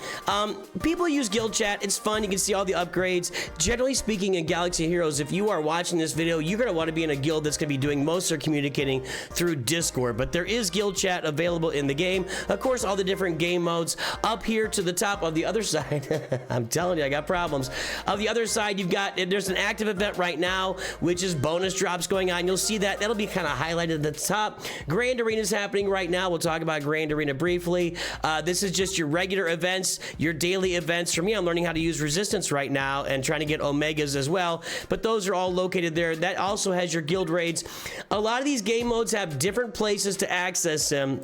People use guild chat. It's fun. You can see all the upgrades. Generally speaking, in Galaxy Heroes, if you are watching this video, you're going to want to be in a guild that's going to be doing most of their communicating through Discord, but there is guild chat available in the game. Of course, all the different game modes. Up here to the top of the other side, I'm telling you, I got problems. Of the other side, there's an active event right now, which is bonus drops going on. You'll see that'll be kind of highlighted at the top. Grand Arena is happening right now. We'll talk about Grand Arena briefly. This is just your regular events, your daily events. For me, I'm learning how to use Resistance right now and trying to get Omegas as well, but those are all located there. That also has your guild raids. A lot of these game modes have different places to access them.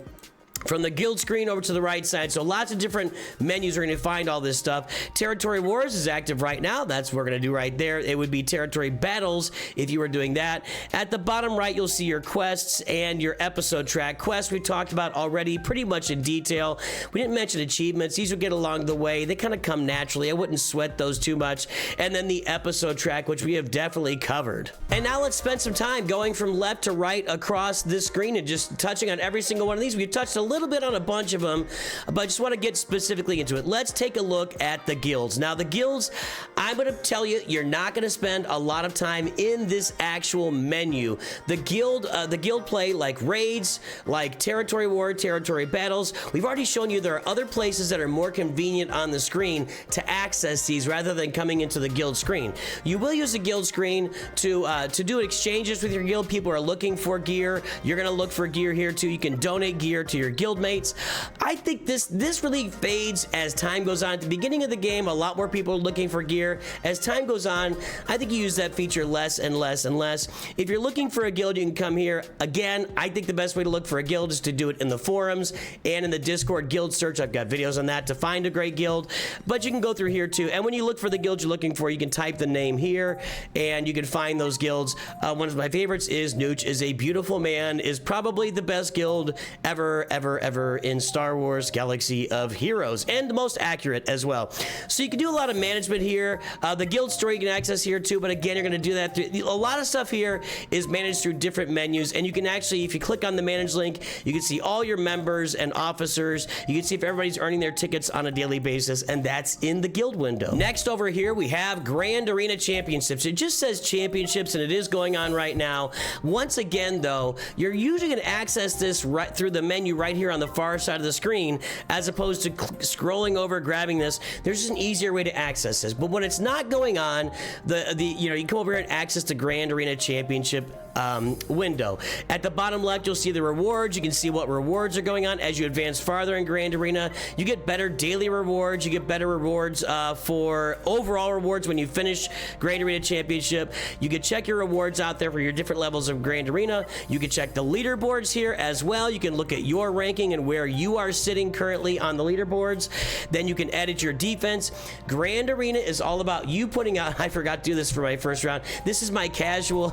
From the guild screen over to the right side, so lots of different menus are going to find all this stuff. Territory Wars is active right now. That's what we're going to do right there. It would be Territory Battles if you were doing that. At the bottom right, you'll see your quests and your episode track. Quests we talked about already pretty much in detail. We didn't mention achievements. These will get along the way. They kind of come naturally. I wouldn't sweat those too much. And then the episode track, which we have definitely covered. And now let's spend some time going from left to right across this screen and just touching on every single one of these. We touched a little bit on a bunch of them, but I just want to get specifically into it. Let's take a look at the guilds. Now, the guilds, I'm going to tell you, you're not going to spend a lot of time in this actual menu. The guild play like raids, like territory war, territory battles. We've already shown you there are other places that are more convenient on the screen to access these rather than coming into the guild screen. You will use the guild screen to do exchanges with your guild. People are looking for gear. You're going to look for gear here too. You can donate gear to your guild mates. I think this really fades as time goes on. At the beginning of the game, a lot more people are looking for gear. As time goes on, I think you use that feature less and less and less. If you're looking for a guild, you can come here. Again, I think the best way to look for a guild is to do it in the forums and in the Discord guild search. I've got videos on that to find a great guild, but you can go through here too. And when you look for the guild you're looking for, you can type the name here and you can find those guilds. One of my favorites is Nooch is a Beautiful Man, is probably the best guild ever in Star Wars Galaxy of Heroes, and the most accurate as well. So you can do a lot of management here. The guild store you can access here too, but again, you're going to do that through a lot of stuff here is managed through different menus, and you can actually, if you click on the manage link, you can see all your members and officers. You can see if everybody's earning their tickets on a daily basis, and that's in the guild window. Next over here, we have Grand Arena Championships. It just says championships, and it is going on right now. Once again, though, you're usually going to access this right through the menu right here on the far side of the screen, as opposed to scrolling over, grabbing this. There's just an easier way to access this. But when it's not going on, you can come over here and access the Grand Arena Championship window. At the bottom left, you'll see the rewards. You can see what rewards are going on as you advance farther in Grand Arena. You get better daily rewards. You get better rewards for overall rewards when you finish Grand Arena Championship. You can check your rewards out there for your different levels of Grand Arena. You can check the leaderboards here as well. You can look at your ranking and where you are sitting currently on the leaderboards. Then you can edit your defense. Grand Arena is all about you putting out, I forgot to do this for my first round. This is my casual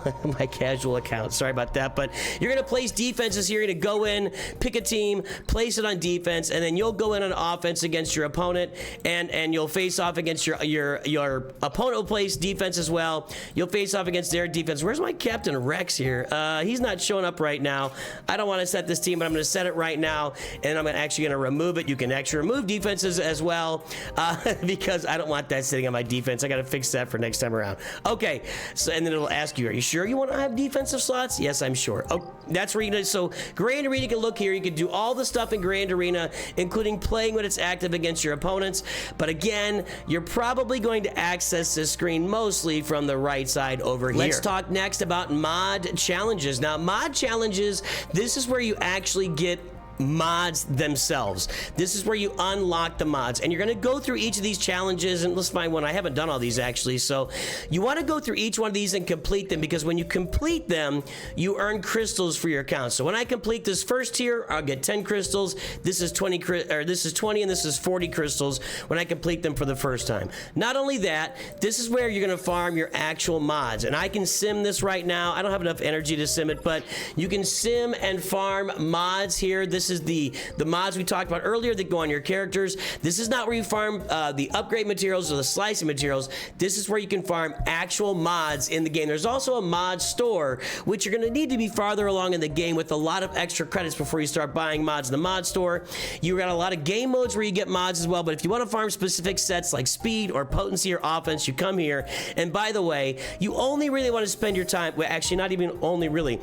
account. Sorry about that, but you're going to place defenses here. You're going to go in, pick a team, place it on defense, and then you'll go in on offense against your opponent, and you'll face off against your opponent will place defense as well. You'll face off against their defense. Where's my Captain Rex here? He's not showing up right now. I don't want to set this team, but I'm going to set it right now, and I'm actually going to remove it. You can actually remove defenses as well, because I don't want that sitting on my defense. I got to fix that for next time around. Okay, so and then it'll ask you, are you sure you want to have defensive slots? Yes, I'm sure. Oh, that's where you can. So Grand Arena, you can look here. You can do all the stuff in Grand Arena, including playing when it's active against your opponents. But again, you're probably going to access this screen mostly from the right side over here. Let's talk next about mod challenges. Now, mod challenges, this is where you actually get mods themselves. This is where you unlock the mods, and you're going to go through each of these challenges, and let's find one. I haven't done all these actually, so you want to go through each one of these and complete them, because when you complete them, you earn crystals for your account. So when I complete this first tier, I'll get 10 crystals. This is 20, this is 20, and this is 40 crystals when I complete them for the first time. Not only that, this is where you're going to farm your actual mods, and I can sim this right now. I don't have enough energy to sim it, but you can sim and farm mods here. This is the mods we talked about earlier that go on your characters. This is not where you farm the upgrade materials or the slicing materials. This is where you can farm actual mods in the game. There's also a mod store, which you're going to need to be farther along in the game with a lot of extra credits before you start buying mods in the mod store. You got a lot of game modes where you get mods as well, but if you want to farm specific sets like speed or potency or offense, you come here. And by the way, you only really want to spend your time, well, actually not even only really,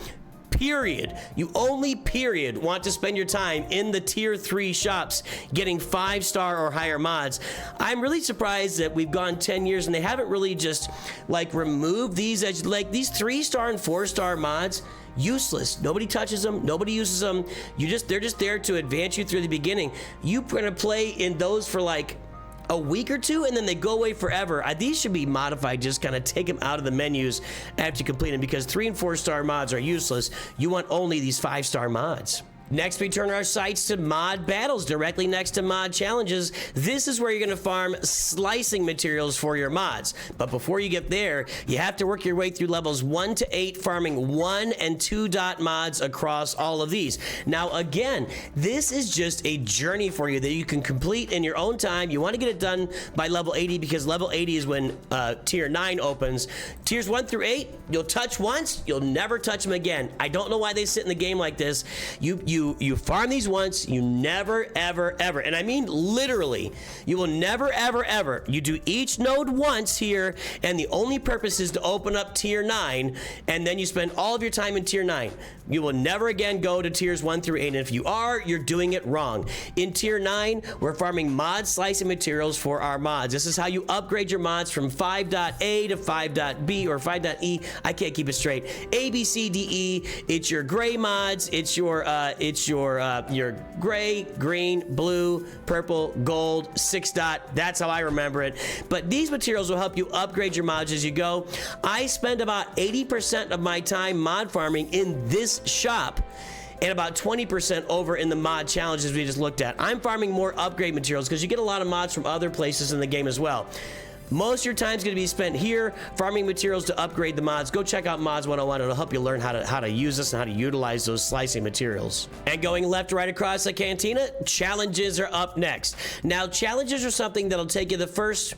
period. You only want to spend your time in the tier 3 shops getting 5-star or higher mods. I'm really surprised that we've gone 10 years and they haven't really just like removed these as like these 3-star and 4-star mods. Useless. Nobody touches them. Nobody uses them. They're just there to advance you through the beginning. You're gonna play in those for like a week or two, and then they go away forever. These should be modified. Just kind of take them out of the menus after you complete them, because 3- and 4-star mods are useless. You want only these 5-star mods. Next, we turn our sights to mod battles, directly next to mod challenges. This is where you're going to farm slicing materials for your mods. But before you get there, you have to work your way through levels 1 to 8, farming 1 and 2 dot mods across all of these. Now, again, this is just a journey for you that you can complete in your own time. You want to get it done by level 80, because level 80 is when tier 9 opens. Tiers 1 through 8, you'll touch once, you'll never touch them again. I don't know why they sit in the game like this. You you farm these once, you never, ever, ever, and I mean literally, you will never, ever, ever, you do each node once here, and the only purpose is to open up tier 9, and then you spend all of your time in tier 9. You will never again go to tiers 1 through 8, and if you are, you're doing it wrong. In tier 9, we're farming mod slicing materials for our mods. This is how you upgrade your mods from 5.A to 5.B or 5.E. I can't keep it straight. A, B, C, D, E. It's your gray mods. It's your gray, green, blue, purple, gold, 6 dot. That's how I remember it. But these materials will help you upgrade your mods as you go. I spend about 80% of my time mod farming in this shop, and about 20% over in the mod challenges we just looked at. I'm farming more upgrade materials because you get a lot of mods from other places in the game as well. Most of your time is going to be spent here farming materials to upgrade the mods. Go check out Mods 101. It'll help you learn how to use this and how to utilize those slicing materials. And going left to right across the cantina, challenges are up next. Now, challenges are something that'll take you the first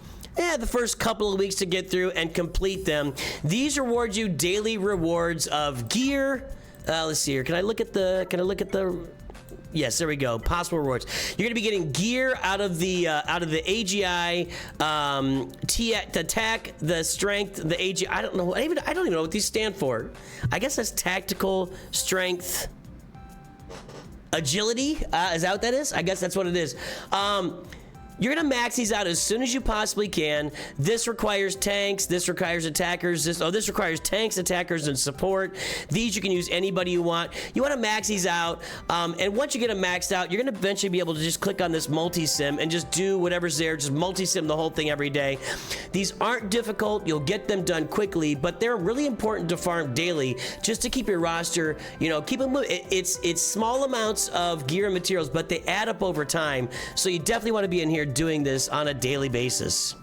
couple of weeks to get through and complete them. These reward you daily rewards of gear. Let's see here. Can I look at the? Yes, there we go. Possible rewards. You're gonna be getting gear out of the AGI, the attack, the strength, the AGI. I don't know. I don't even know what these stand for. I guess that's tactical, strength, agility. Is that what that is? I guess that's what it is. You're gonna max these out as soon as you possibly can. This requires tanks, this requires attackers, this requires tanks, attackers, and support. These you can use anybody you want. You wanna max these out, and once you get them maxed out, you're gonna eventually be able to just click on this multi-sim and just do whatever's there, just multi-sim the whole thing every day. These aren't difficult, you'll get them done quickly, but they're really important to farm daily, just to keep your roster, you know, keep them moving. It's small amounts of gear and materials, but they add up over time, so you definitely wanna be in here doing this on a daily basis.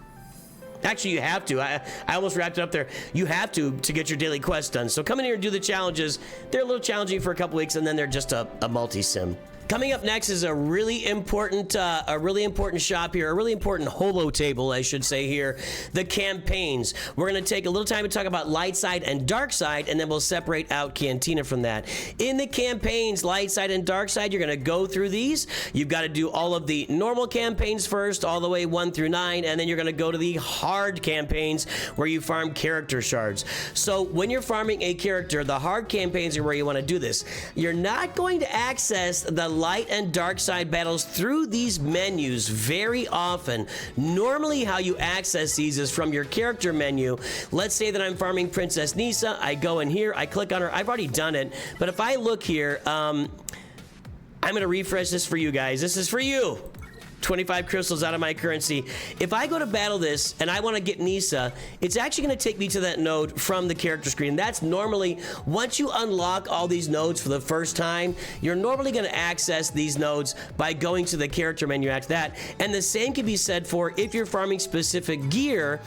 Actually, you have to. I almost wrapped it up there. You have to get your daily quest done. So come in here and do the challenges. They're a little challenging for a couple weeks, and then they're just a multi-sim. Coming up next is a really important shop here, a really important holo table, I should say here, the campaigns. We're going to take a little time to talk about light side and dark side, and then we'll separate out Cantina from that. In the campaigns, light side and dark side, you're going to go through these. You've got to do all of the normal campaigns first, all the way 1 through 9, and then you're going to go to the hard campaigns where you farm character shards. So when you're farming a character, the hard campaigns are where you want to do this. You're not going to access the light and dark side battles through these menus very often. Normally how you access these is from your character menu. Let's say that I'm farming Princess Nisa. I go in here, I click on her. I've already done it, but if I look here, I'm gonna refresh this for you guys. This is for you. 25 crystals out of my currency. If I go to battle this and I want to get Nisa, it's actually going to take me to that node from the character screen. That's normally, once you unlock all these nodes for the first time, you're normally going to access these nodes by going to the character menu after that. And the same can be said for if you're farming specific gear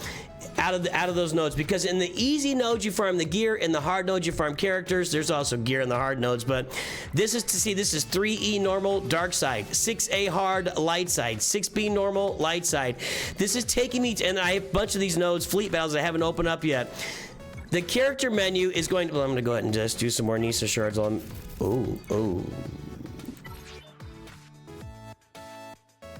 out of those nodes, because in the easy nodes you farm the gear, in the hard nodes you farm characters. There's also gear in the hard nodes, but this is 3E normal dark side, 6A hard light side, 6B normal light side. This is taking me to, and I have a bunch of these nodes, fleet battles I haven't opened up yet. The character menu is going to, well, I'm gonna go ahead and just do some more Nisa shards.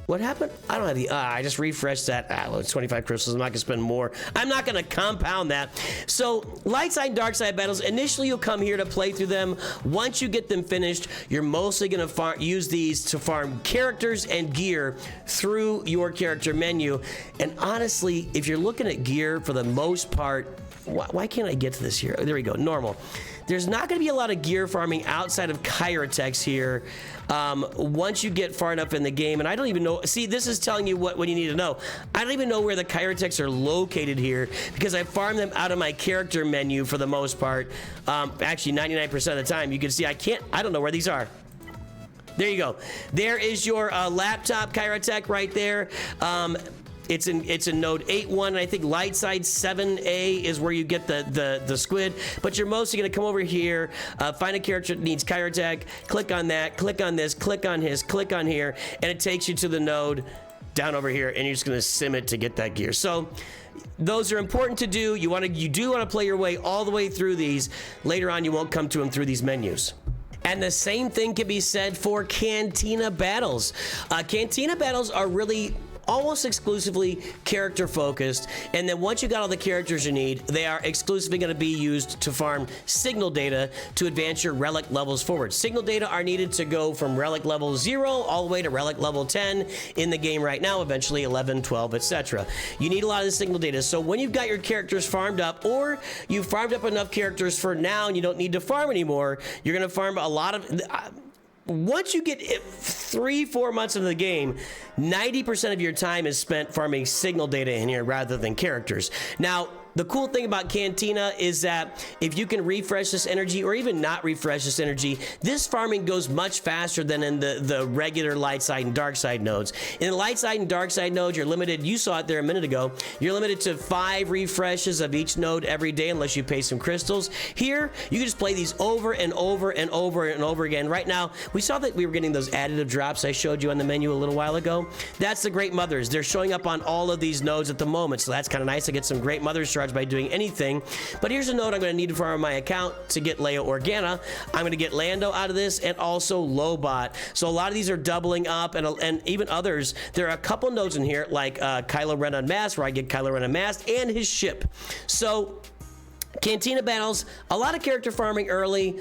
What happened? I don't have the, I just refreshed that. Well, it's 25 crystals. I'm not gonna spend more. I'm not gonna compound that. So light side and dark side battles, initially you'll come here to play through them. Once you get them finished, you're mostly gonna use these to farm characters and gear through your character menu. And honestly, if you're looking at gear for the most part, why can't I get to this here? Oh, there we go, normal. There's not going to be a lot of gear farming outside of Kyrotex here once you get far enough in the game. And I don't even know, see, this is telling you what you need to know. I don't even know where the Kyrotex are located here because I farm them out of my character menu for the most part. Actually, 99% of the time. You can see I don't know where these are. There you go. There is your laptop Kyrotech right there. It's in node 8.1, and I think light side 7A is where you get the squid. But you're mostly gonna come over here, find a character that needs Kyrotech, click on that, click on this, click on his, click on here, and it takes you to the node down over here, and you're just gonna sim it to get that gear. So those are important to do. You do wanna play your way all the way through these. Later on, you won't come to them through these menus. And the same thing can be said for Cantina Battles. Cantina Battles are really almost exclusively character focused, and then once you got all the characters you need, they are exclusively going to be used to farm signal data to advance your relic levels forward. Signal data are needed to go from relic level 0 all the way to relic level 10 in the game right now, eventually 11, 12, etc. You need a lot of the signal data, so when you've got your characters farmed up, or you've farmed up enough characters for now and you don't need to farm anymore, you're going to farm a lot of... Once you get 3-4 months into the game, 90% of your time is spent farming signal data in here rather than characters. Now, the cool thing about Cantina is that if you can refresh this energy or even not refresh this energy, this farming goes much faster than in the regular light side and dark side nodes. In the light side and dark side nodes, you're limited, you saw it there a minute ago, you're limited to 5 refreshes of each node every day unless you pay some crystals. Here, you can just play these over and over and over and over again. Right now, we saw that we were getting those additive drops I showed you on the menu a little while ago. That's the Great Mothers. They're showing up on all of these nodes at the moment, so that's kind of nice to get some Great Mothers shards by doing anything. But here's a node I'm going to need to farm my account to get Leia Organa. I'm going to get Lando out of this and also Lobot. So a lot of these are doubling up, and even others. There are a couple nodes in here like Kylo Ren Unmasked, where I get Kylo Ren Unmasked and his ship. So Cantina Battles, a lot of character farming early,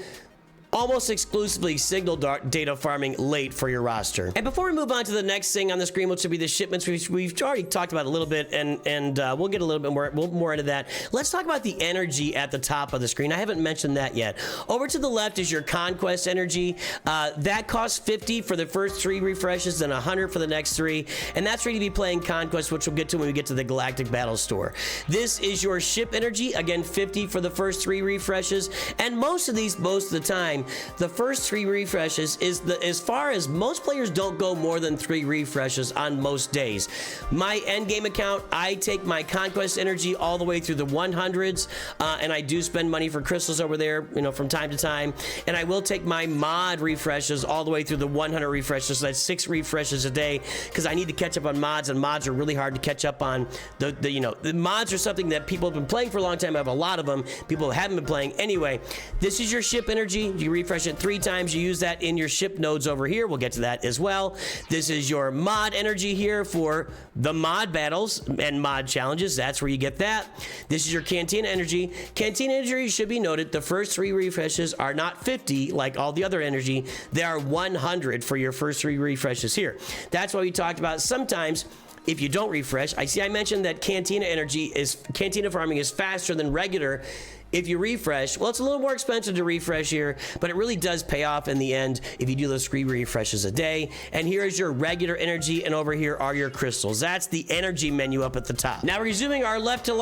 almost exclusively signal data farming late for your roster. And before we move on to the next thing on the screen, which would be the shipments, we've already talked about a little bit, and we'll get a little bit more into that. Let's talk about the energy at the top of the screen. I haven't mentioned that yet. Over to the left is your Conquest energy. That costs 50 for the first 3 refreshes, then 100 for the next 3, and that's ready to be playing Conquest, which we'll get to when we get to the Galactic Battles store. This is your ship energy, again 50 for the first 3 refreshes, and most of the time, the first 3 refreshes is as far as most players don't go more than 3 refreshes on most days. My end game account, I take my Conquest energy all the way through the 100s, and I do spend money for crystals over there, you know, from time to time. And I will take my mod refreshes all the way through the 100 refreshes. So that's 6 refreshes a day because I need to catch up on mods, and mods are really hard to catch up on. The mods are something that people have been playing for a long time. I have a lot of them. People haven't been playing. Anyway, this is your ship energy. You refresh it 3 times. You use that in your ship nodes over here. We'll get to that as well. This is your mod energy here for the mod battles and mod challenges. That's where you get that. This is your Cantina energy. Cantina energy should be noted. The first 3 refreshes are not 50 like all the other energy. They are 100 for your first 3 refreshes here. That's why we talked about sometimes if you don't refresh. I mentioned that Cantina farming is faster than regular. If you refresh, well, it's a little more expensive to refresh here, but it really does pay off in the end if you do those 3 refreshes a day. And here is your regular energy, and over here are your crystals. That's the energy menu up at the top. Now, resuming our left to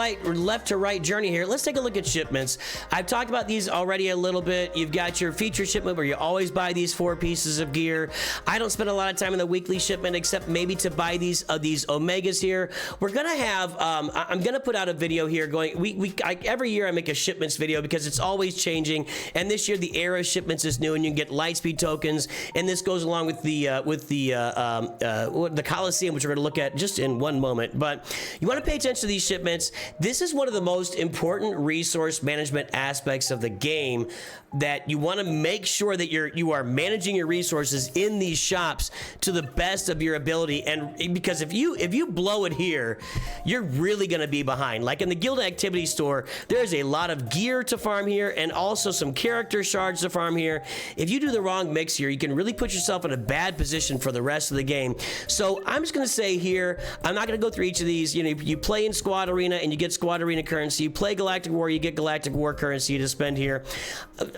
right journey here, let's take a look at shipments. I've talked about these already a little bit. You've got your feature shipment where you always buy these 4 pieces of gear. I don't spend a lot of time in the weekly shipment except maybe to buy these Omegas here. We're gonna have, I'm gonna put out a video here going, every year I make a shipments video because it's always changing, and this year the era shipments is new, and you can get Lightspeed tokens, and this goes along with the Coliseum, which we're going to look at just in one moment. But you want to pay attention to these shipments. This is one of the most important resource management aspects of the game, that you want to make sure that you are managing your resources in these shops to the best of your ability. And because if you blow it here, you're really going to be behind. Like in the guild activity store, there's a lot of gear to farm here and also some character shards to farm here. If you do the wrong mix here, you can really put yourself in a bad position for the rest of the game. So I'm just going to say here, I'm not going to go through each of these. You know, you play in Squad Arena and you get Squad Arena currency. You play Galactic War, you get Galactic War currency to spend here.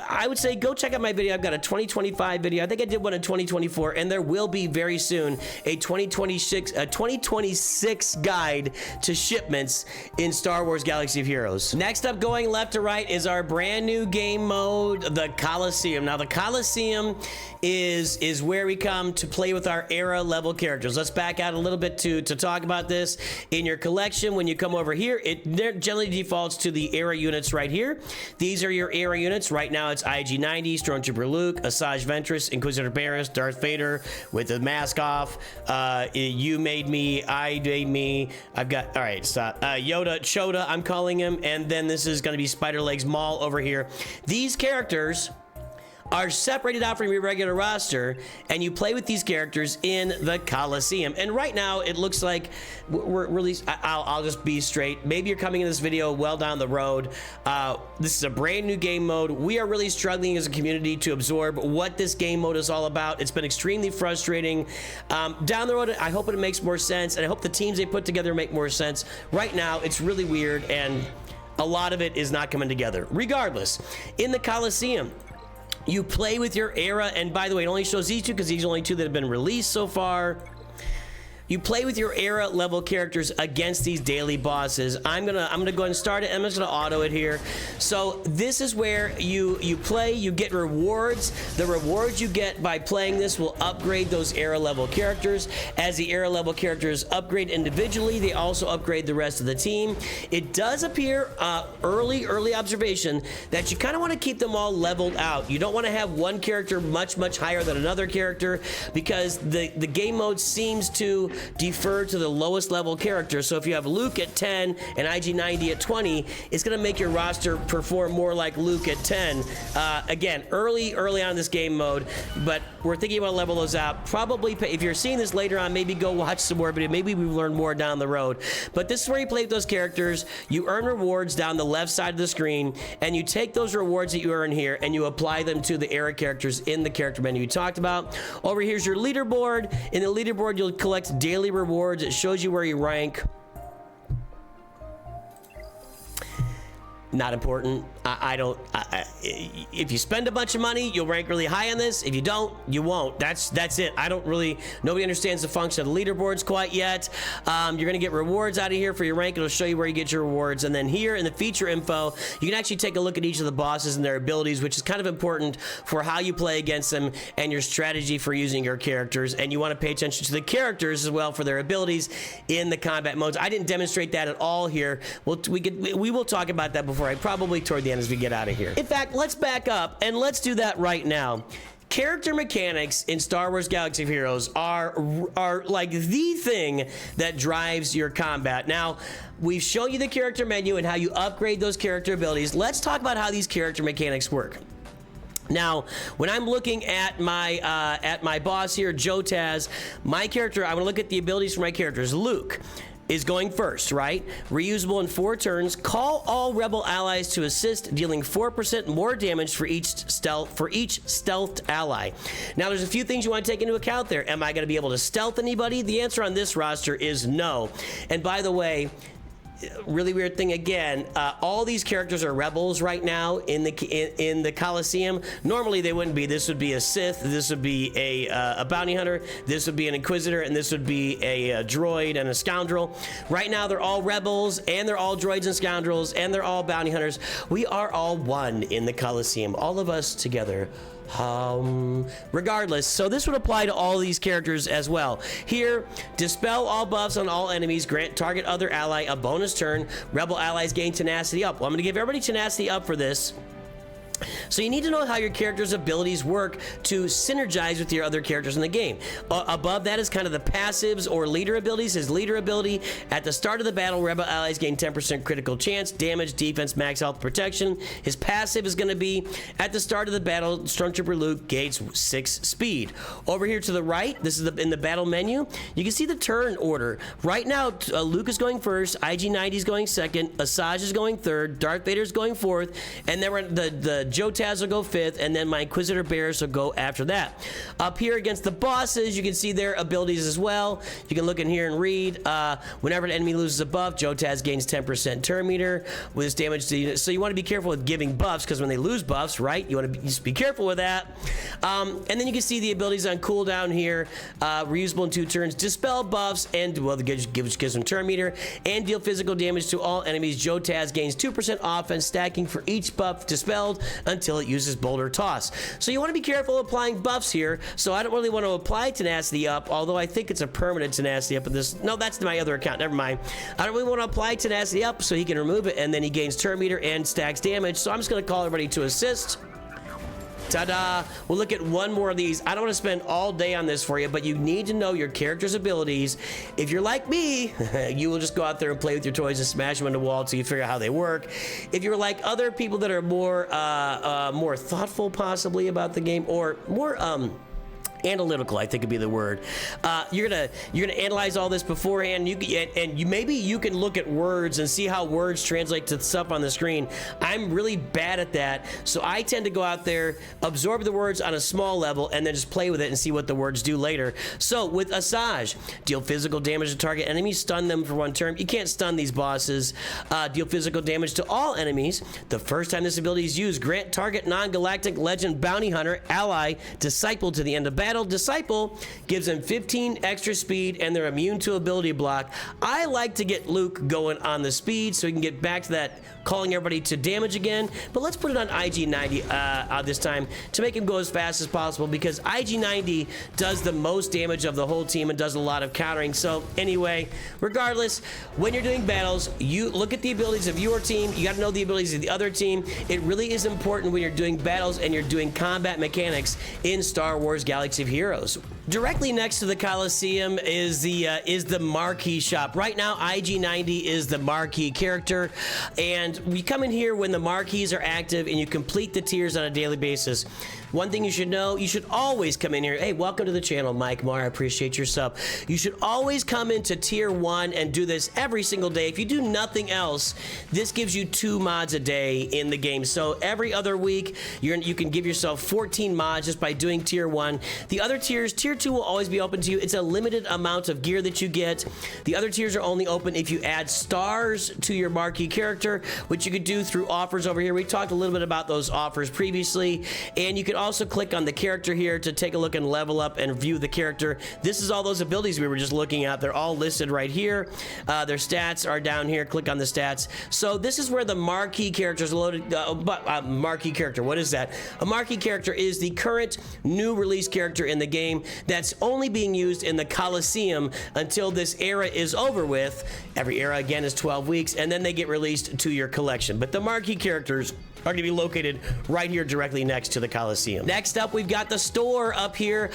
I would say go check out my video. I've got a 2025 video. I think I did one in 2024, and there will be very soon a 2026 guide to shipments in Star Wars Galaxy of Heroes. Next up, going left to right, is our brand new game mode, the Coliseum. Now, the Coliseum is where we come to play with our era level characters. Let's back out a little bit to talk about this. In your collection, when you come over here, it generally defaults to the era units right here. These are your era units. Right now, it's IG-90, Stormtrooper Luke, Asajj Ventress, Inquisitor Barriss, Darth Vader with the mask off. You made me, I made me. I've got, all right, stop. Yoda, Choda, I'm calling him. And then this is going to be Spider Legs Maul over here. These characters are separated out from your regular roster, and you play with these characters in the Coliseum. And right now, it looks like we're really, I'll just be straight. Maybe you're coming in this video well down the road. This is a brand new game mode. We are really struggling as a community to absorb what this game mode is all about. It's been extremely frustrating. Down the road, I hope it makes more sense, and I hope the teams they put together make more sense. Right now, it's really weird, and a lot of it is not coming together. Regardless, in the Coliseum, you play with your era, and by the way, it only shows these two because these are only two that have been released so far. You play with your era level characters against these daily bosses. I'm gonna go ahead and start it. I'm just gonna auto it here. So this is where you play, you get rewards. The rewards you get by playing this will upgrade those era level characters. As the era level characters upgrade individually, they also upgrade the rest of the team. It does appear, early observation, that you kind of want to keep them all leveled out. You don't want to have one character much higher than another character, because the game mode seems to defer to the lowest level character. So if you have Luke at 10 and IG90 at 20, it's going to make your roster perform more like Luke at 10. Again, early on in this game mode, but we're thinking about level those out. Probably, if you're seeing this later on, maybe go watch some more video. Maybe we've learned more down the road. But this is where you play with those characters. You earn rewards down the left side of the screen, and you take those rewards that you earn here and you apply them to the era characters in the character menu you talked about. Over here's your leaderboard. In the leaderboard, you'll collect daily rewards. It shows you where you rank. Not important. If you spend a bunch of money, you'll rank really high on this. If you don't, you won't. That's it. Nobody understands the function of the leaderboards quite yet. You're gonna get rewards out of here for your rank. It'll show you where you get your rewards. And then here in the feature info, you can actually take a look at each of the bosses and their abilities, which is kind of important for how you play against them and your strategy for using your characters. And you want to pay attention to the characters as well for their abilities in the combat modes. I didn't demonstrate that at all here. We will talk about that before, probably toward the end as we get out of here. In fact, let's back up and let's do that right now. Character mechanics in Star Wars Galaxy of Heroes are like the thing that drives your combat. Now, we've shown you the character menu and how you upgrade those character abilities. Let's talk about how these character mechanics work. Now, when I'm looking at my boss here, Jotaz, my character, I want to look at the abilities for my characters. Luke is going first, right? Reusable in 4 turns. Call all rebel allies to assist, dealing 4% more damage for each stealthed ally. Now, there's a few things you want to take into account there. Am I going to be able to stealth anybody? The answer on this roster is no. And by the way, really weird thing again, all these characters are rebels right now in the Coliseum. Normally they wouldn't be. This would be a Sith, this would be a bounty hunter, this would be an Inquisitor, and this would be a droid and a scoundrel. Right now they're all rebels, and they're all droids and scoundrels, and they're all bounty hunters. We are all one in the Coliseum, all of us together. Regardless, so this would apply to all these characters as well. Here, dispel all buffs on all enemies, grant target other ally a bonus turn, rebel allies gain tenacity up. Well, I'm going to give everybody tenacity up for this. So you need to know how your character's abilities work to synergize with your other characters in the game. Above that is kind of the passives or leader abilities. His leader ability, at the start of the battle, rebel allies gain 10% critical chance, damage, defense, max health, protection. His passive is going to be, at the start of the battle, Stormtrooper Luke gains 6 speed. Over here to the right, this is in the battle menu, you can see the turn order. Right now, Luke is going first, IG90 is going second, Asajj is going third, Darth Vader is going fourth, and then the Jotaz will go 5th, and then my Inquisitor Bears will go after that. Up here against the bosses, you can see their abilities as well. You can look in here and read. Whenever an enemy loses a buff, Jotaz gains 10% turn meter with his damage to units. So you want to be careful with giving buffs, because when they lose buffs, right, you want to just be careful with that. And then you can see the abilities on cooldown here. Reusable in 2 turns, dispel buffs, and well, gives them turn meter, and deal physical damage to all enemies. Jotaz gains 2% offense stacking for each buff dispelled until it uses Boulder Toss. So you want to be careful applying buffs here. So I don't really want to apply tenacity up, although I think it's a permanent tenacity up in this. No, that's my other account. Never mind. I don't really want to apply tenacity up so he can remove it, and then he gains turn meter and stacks damage. So I'm just going to call everybody to assist. Ta-da! We'll look at one more of these. I don't want to spend all day on this for you, but you need to know your character's abilities. If you're like me, you will just go out there and play with your toys and smash them into the wall until you figure out how they work. If you're like other people that are more more thoughtful possibly about the game, or more analytical, I think would be the word. You're gonna analyze all this beforehand. Maybe you can look at words and see how words translate to stuff on the screen. I'm really bad at that, so I tend to go out there, absorb the words on a small level, and then just play with it and see what the words do later. So with Asajj, deal physical damage to target enemies, stun them for 1 turn. You can't stun these bosses. Deal physical damage to all enemies. The first time this ability is used, grant target non-galactic legend bounty hunter ally disciple to the end of battle. Disciple gives them 15 extra speed and they're immune to ability block. I like to get Luke going on the speed so he can get back to that calling everybody to damage again, but let's put it on IG90 this time to make him go as fast as possible, because IG90 does the most damage of the whole team and does a lot of countering. So anyway, regardless, when you're doing battles, you look at the abilities of your team. You got to know the abilities of the other team. It really is important when you're doing battles and you're doing combat mechanics in Star Wars Galaxy of Heroes. Directly next to the Coliseum is the Marquee shop. Right now, IG90 is the Marquee character, and we come in here when the Marquees are active and you complete the tiers on a daily basis. One thing you should know, you should always come in here. Hey, welcome to the channel, Mike Moore. I appreciate your sub. You should always come into tier 1 and do this every single day. If you do nothing else, this gives you 2 mods a day in the game. So every other week, you can give yourself 14 mods just by doing tier 1. The other tiers, tier 2 will always be open to you. It's a limited amount of gear that you get. The other tiers are only open if you add stars to your Marquee character, which you could do through offers over here. We talked a little bit about those offers previously, and you can also click on the character here to take a look and level up and view the character. This is all those abilities we were just looking at. They're all listed right here. Their stats are down here. Click on the stats. So this is where the Marquee character is loaded. Marquee character, what is that? A Marquee character is the current new release character in the game that's only being used in the Coliseum until this era is over with. Every era, again, is 12 weeks, and then they get released to your collection. But the Marquee characters are going to be located right here directly next to the Coliseum. Next up, we've got the store up here.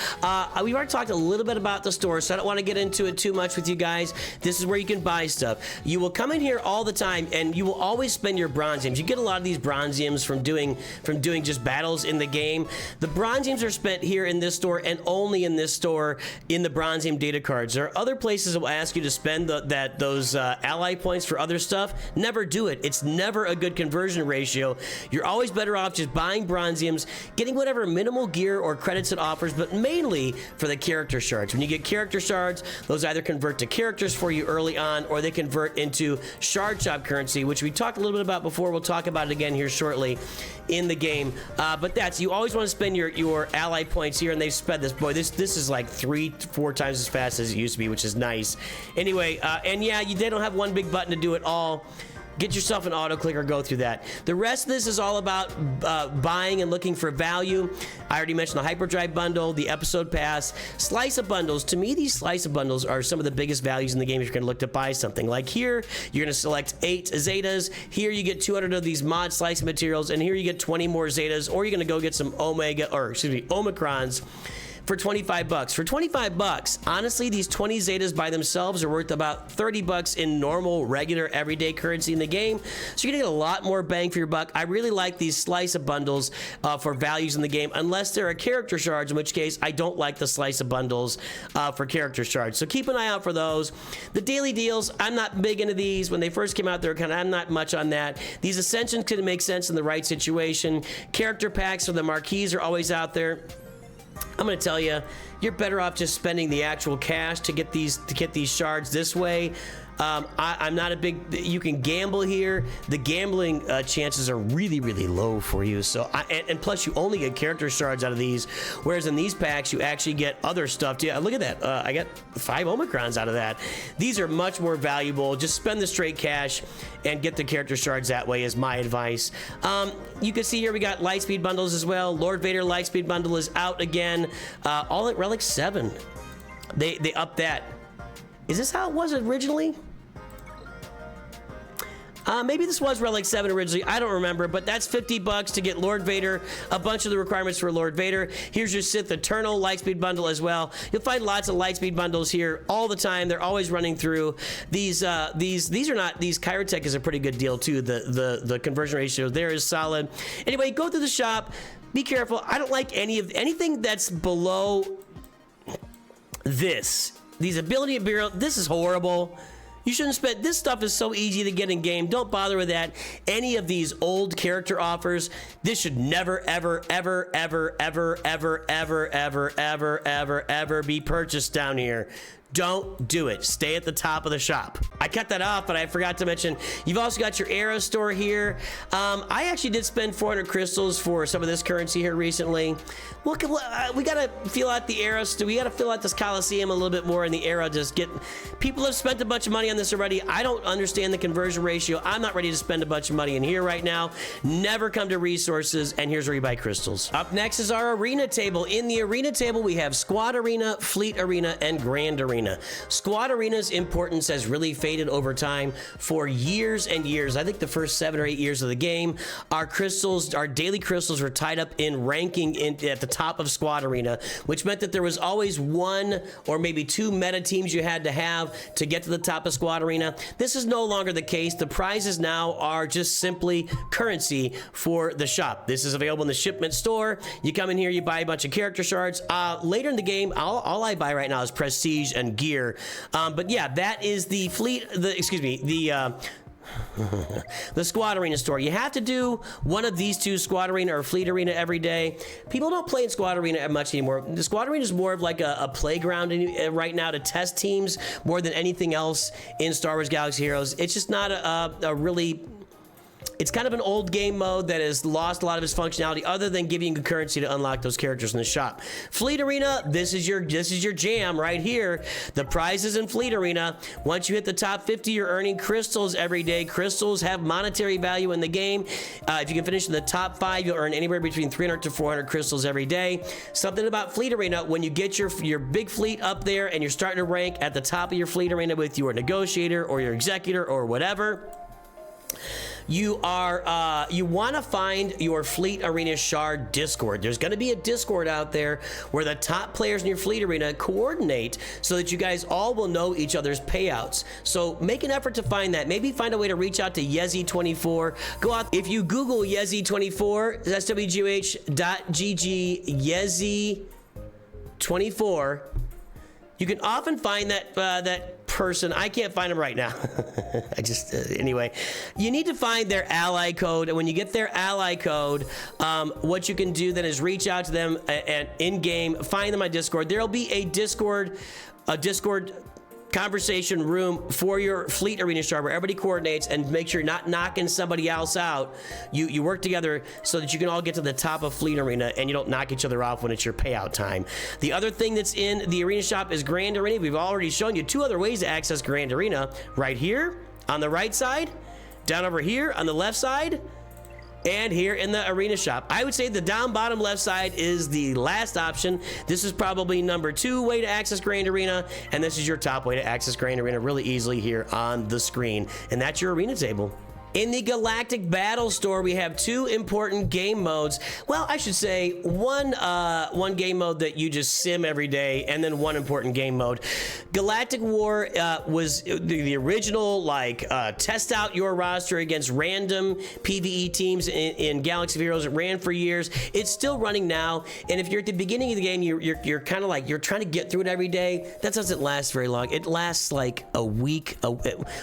We've already talked a little bit about the store, so I don't want to get into it too much with you guys. This is where you can buy stuff. You will come in here all the time, and you will always spend your bronziums. You get a lot of these bronziums from doing just battles in the game. The bronziums are spent here in this store and only in this store in the bronzium data cards. There are other places that will ask you to spend those ally points for other stuff. Never do it. It's never a good conversion ratio. You're always better off just buying bronziums, getting whatever minimal gear or credits it offers, but mainly for the character shards. When you get character shards, those either convert to characters for you early on, or they convert into shard shop currency, which we talked a little bit about before. We'll talk about it again here shortly in the game. But you always want to spend your ally points here, and they've sped this. Boy, this is like 3-4 times as fast as it used to be, which is nice. Anyway, and yeah, they don't have one big button to do it all. Get yourself an auto clicker, go through that. The rest of this is all about buying and looking for value. I already mentioned the hyperdrive bundle, the episode pass, slice of bundles. To me, these slice of bundles are some of the biggest values in the game if you're gonna look to buy something. Like here, you're gonna select 8 Zetas. Here you get 200 of these mod slice materials, and here you get 20 more Zetas, or you're gonna go get some Omicrons for 25 bucks. For 25 bucks, honestly, these 20 Zetas by themselves are worth about 30 bucks in normal, regular, everyday currency in the game. So you're gonna get a lot more bang for your buck. I really like these slice of bundles for values in the game, unless there are character shards, in which case I don't like the slice of bundles for character shards. So keep an eye out for those. The daily deals, I'm not big into these. When they first came out, they were I'm not much on that. These Ascensions could make sense in the right situation. Character packs for the Marquees are always out there. I'm going to tell you, you're better off just spending the actual cash to get these shards this way. I'm not a big, you can gamble here. The gambling chances are really, really low for you. So, and plus you only get character shards out of these, whereas in these packs you actually get other stuff. Yeah, look at that. I got 5 Omicrons out of that. These are much more valuable. Just spend the straight cash and get the character shards that way is my advice. You can see here we got Lightspeed bundles as well. Lord Vader Lightspeed bundle is out again. All at Relic 7. They upped that. Is this how it was originally? Maybe this was Relic 7 originally. I don't remember, but that's 50 bucks to get Lord Vader, a bunch of the requirements for Lord Vader. Here's your Sith Eternal Lightspeed bundle as well. You'll find lots of Lightspeed bundles here all the time. They're always running through. These are not, these Kyrotech is a pretty good deal too. The conversion ratio there is solid. Anyway, go through the shop. Be careful. I don't like anything that's below this. These ability bureau, this is horrible. You shouldn't spend, this stuff is so easy to get in game. Don't bother with that. Any of these old character offers, this should never, ever, ever, ever, ever, ever, ever, ever, ever, ever, ever be purchased down here. Don't do it. Stay at the top of the shop. I cut that off, but I forgot to mention, you've also got your Arrow store here. I actually did spend 400 crystals for some of this currency here recently. Look, we gotta feel out the Arrow store. We gotta fill out this Coliseum a little bit more in the Arrow. People have spent a bunch of money on this already. I don't understand the conversion ratio. I'm not ready to spend a bunch of money in here right now. Never come to resources, and here's where you buy crystals. Up next is our arena table. In the arena table, we have Squad Arena, Fleet Arena, and Grand Arena. Squad Arena's importance has really faded over time for years and years. I think the first 7 or 8 years of the game, our crystals, our daily crystals were tied up in ranking at the top of Squad Arena, which meant that there was always 1 or maybe 2 meta teams you had to have to get to the top of Squad Arena. This is no longer the case. The prizes now are just simply currency for the shop. This is available in the shipment store. You come in here, you buy a bunch of character shards. Later in the game, all I buy right now is prestige and gear. But yeah, that is the fleet, the Squad Arena store. You have to do one of these two, Squad Arena or Fleet Arena, every day. People don't play in Squad Arena much anymore. The Squad Arena is more of like a playground right now to test teams more than anything else in Star Wars Galaxy Heroes. It's just not a really... It's kind of an old game mode that has lost a lot of its functionality other than giving you currency to unlock those characters in the shop. Fleet Arena, this is your jam right here. The prizes in Fleet Arena, once you hit the top 50, you're earning crystals every day. Crystals have monetary value in the game. If you can finish in the top 5, you'll earn anywhere between 300 to 400 crystals every day. Something about Fleet Arena, when you get your big fleet up there and you're starting to rank at the top of your Fleet Arena with your negotiator or your executor or whatever, you want to find your Fleet Arena Shard Discord. There's going to be a Discord out there where the top players in your Fleet Arena coordinate so that you guys all will know each other's payouts. So make an effort to find that. Maybe find a way to reach out to Yezi24. Go out. If you Google Yezi24, SWGOH.GG Yezi24, you can often find that person. I can't find them right now. Anyway, you need to find their ally code, and when you get their ally code, what you can do then is reach out to them and in game, find them on Discord. There'll be a Discord conversation room for your Fleet Arena Shard where everybody coordinates and make sure you're not knocking somebody else out. You work together so that you can all get to the top of Fleet Arena and you don't knock each other off when it's your payout time. The other thing that's in the Arena Shop is Grand Arena. We've already shown you 2 other ways to access Grand Arena. Right here on the right side, down over here on the left side, and here in the Arena Shop. I would say the down bottom left side is the last option. This is probably number 2 way to access Grand Arena, and this is your top way to access Grand Arena really easily here on the screen. And that's your arena table. In the Galactic Battles store, we have 2 important game modes. Well, I should say one game mode that you just sim every day, and then 1 important game mode. Galactic War was the original, like, test out your roster against random PvE teams in Galaxy of Heroes. It ran for years. It's still running now, and if you're at the beginning of the game, you're kind of like, you're trying to get through it every day. That doesn't last very long. It lasts like a week.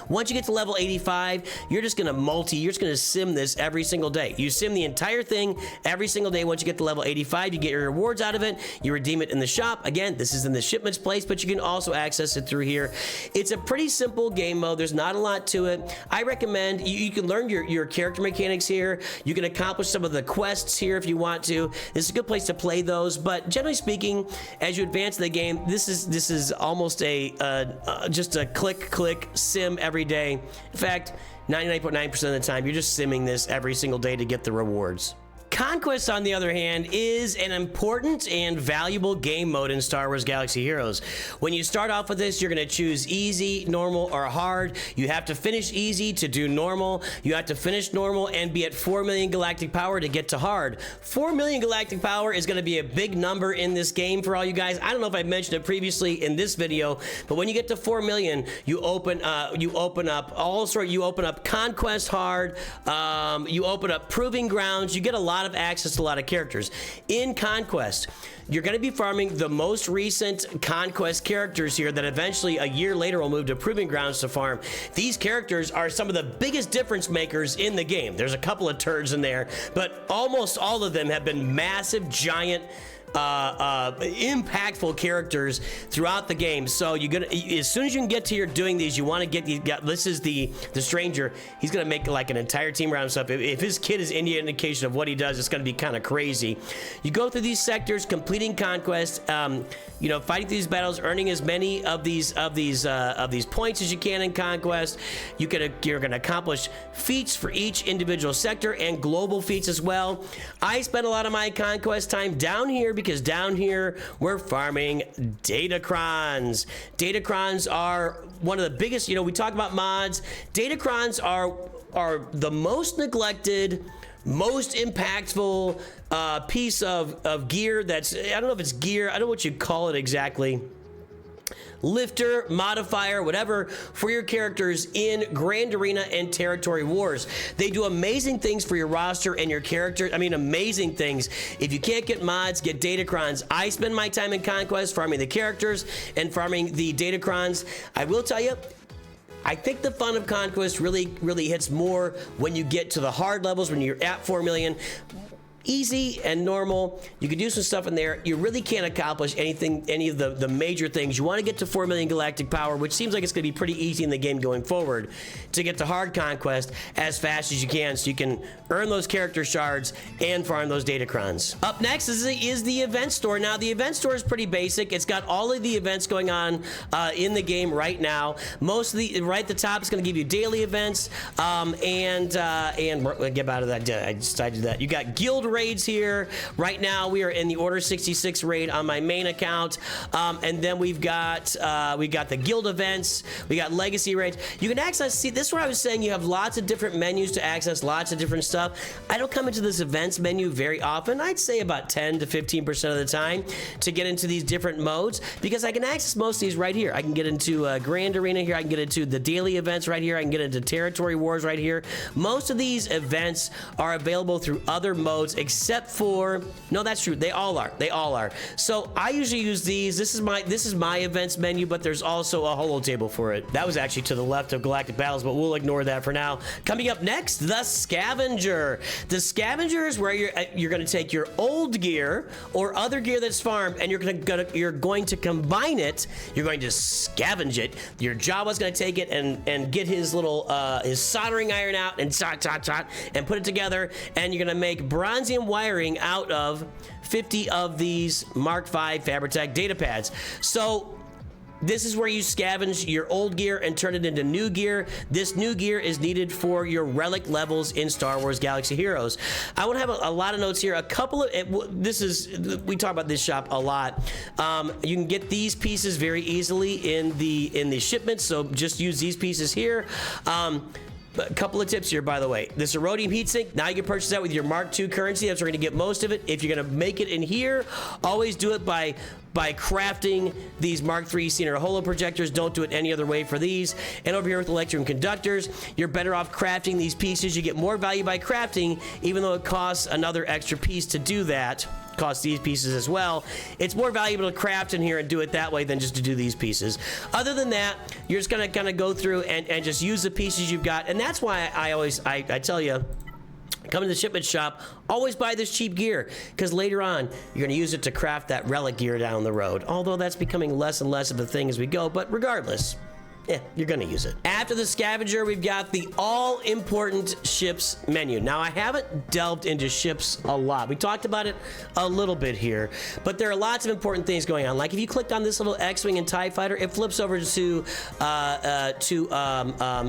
Once you get to level 85, you're just gonna you're just going to sim this every single day. You sim the entire thing every single day. Once you get to level 85, you get your rewards out of it. You redeem it in the shop. Again, this is in the shipments place, but you can also access it through here. It's a pretty simple game mode. There's not a lot to it. I recommend you can learn your character mechanics here. You can accomplish some of the quests here if you want to. This is a good place to play those, but generally speaking, as you advance in the game, this is almost just a click sim every day. In fact, 99.9% of the time, you're just simming this every single day to get the rewards. Conquest, on the other hand, is an important and valuable game mode in Star Wars Galaxy Heroes. When you start off with this, you're going to choose easy, normal, or hard. You have to finish easy to do normal. You have to finish normal and be at 4 million galactic power to get to hard. 4 million galactic power is going to be a big number in this game for all you guys. I don't know if I mentioned it previously in this video, but when you get to 4 million, you open up Conquest hard. You open up Proving Grounds. You get a lot of access to a lot of characters. In Conquest, you're going to be farming the most recent Conquest characters here that eventually a year later will move to Proving Grounds to farm. These characters are some of the biggest difference makers in the game. There's a couple of turds in there, but almost all of them have been massive, giant, impactful characters throughout the game. So you're gonna, as soon as you can get to your doing these, you want to get these. This is the stranger. He's gonna make like an entire team around himself. If his kid is any indication of what he does, it's gonna be kind of crazy. You go through these sectors, completing Conquest. You know, fighting through these battles, earning as many of these points as you can in Conquest. You're gonna accomplish feats for each individual sector and global feats as well. I spent a lot of my Conquest time down here because down here we're farming Datacrons. Datacrons are one of the biggest. You know, we talk about mods. Datacrons are the most neglected, most impactful piece of gear. That's, I don't know if it's gear, I don't know what you call it exactly, lifter, modifier, whatever, for your characters in Grand Arena and Territory Wars. They do amazing things for your roster and your character. I mean, amazing things. If you can't get mods, get Datacrons. I spend my time in Conquest farming the characters and farming the Datacrons. I will tell you, I think the fun of Conquest really hits more when you get to the hard levels, when you're at 4 million. Easy and normal, you can do some stuff in there. You really can't accomplish anything, any of the major things. You want to get to 4 million galactic power, which seems like it's going to be pretty easy in the game going forward, to get to hard Conquest as fast as you can, so you can earn those character shards and farm those Datacrons. Up next is the event store. Now, the event store is pretty basic. It's got all of the events going on in the game right now. Most of the, right at the top, is going to give you daily events, and get out of that. I decided to do that. You got guild raids here. Right now we are in the Order 66 raid on my main account, and then we've got the guild events, we got legacy raids. You can access, see, this is what I was saying, you have lots of different menus to access lots of different stuff. I don't come into this events menu very often. I'd say about 10 to 15% of the time to get into these different modes, because I can access most of these right here. I can get into Grand Arena here, I can get into the daily events right here, I can get into Territory Wars right here. Most of these events are available through other modes, except for, no, that's true, they all are. So I usually use these. This is my events menu, but there's also a holo table for it. That was actually to the left of Galactic Battles, but we'll ignore that for now. Coming up next, the Scavenger. The Scavenger is where you're going to take your old gear or other gear that's farmed, and you're going to combine it. You're going to scavenge it. Your Jawa's going to take it and get his little his soldering iron out and and put it together, and you're going to make bronzium wiring out of 50 of these Mark V Fabritech data pads. So this is where you scavenge your old gear and turn it into new gear. This new gear is needed for your relic levels in Star Wars Galaxy Heroes. I want to have a lot of notes here. A couple of, we talk about this shop a lot. You can get these pieces very easily in the shipments, so just use these pieces here. A couple of tips here, by the way. This Erodium heatsink, now you can purchase that with your Mark II currency. That's where you're going to get most of it. If you're going to make it in here, always do it by crafting these Mark III Scener holo projectors. Don't do it any other way for these. And over here with Electrum conductors, you're better off crafting these pieces. You get more value by crafting, even though it costs another extra piece to do that. Cost these pieces as well. It's more valuable to craft in here and do it that way than just to do these pieces. Other than that, you're just gonna kind of go through and just use the pieces you've got. And that's why I tell you, come to the shipment shop, always buy this cheap gear, because later on you're going to use it to craft that relic gear down the road. Although that's becoming less and less of a thing as we go, but regardless, you're gonna use it. After the Scavenger, we've got the all-important ships menu. Now, I haven't delved into ships a lot. We talked about it a little bit here, but there are lots of important things going on. Like if you clicked on this little X-Wing and TIE Fighter, it flips over to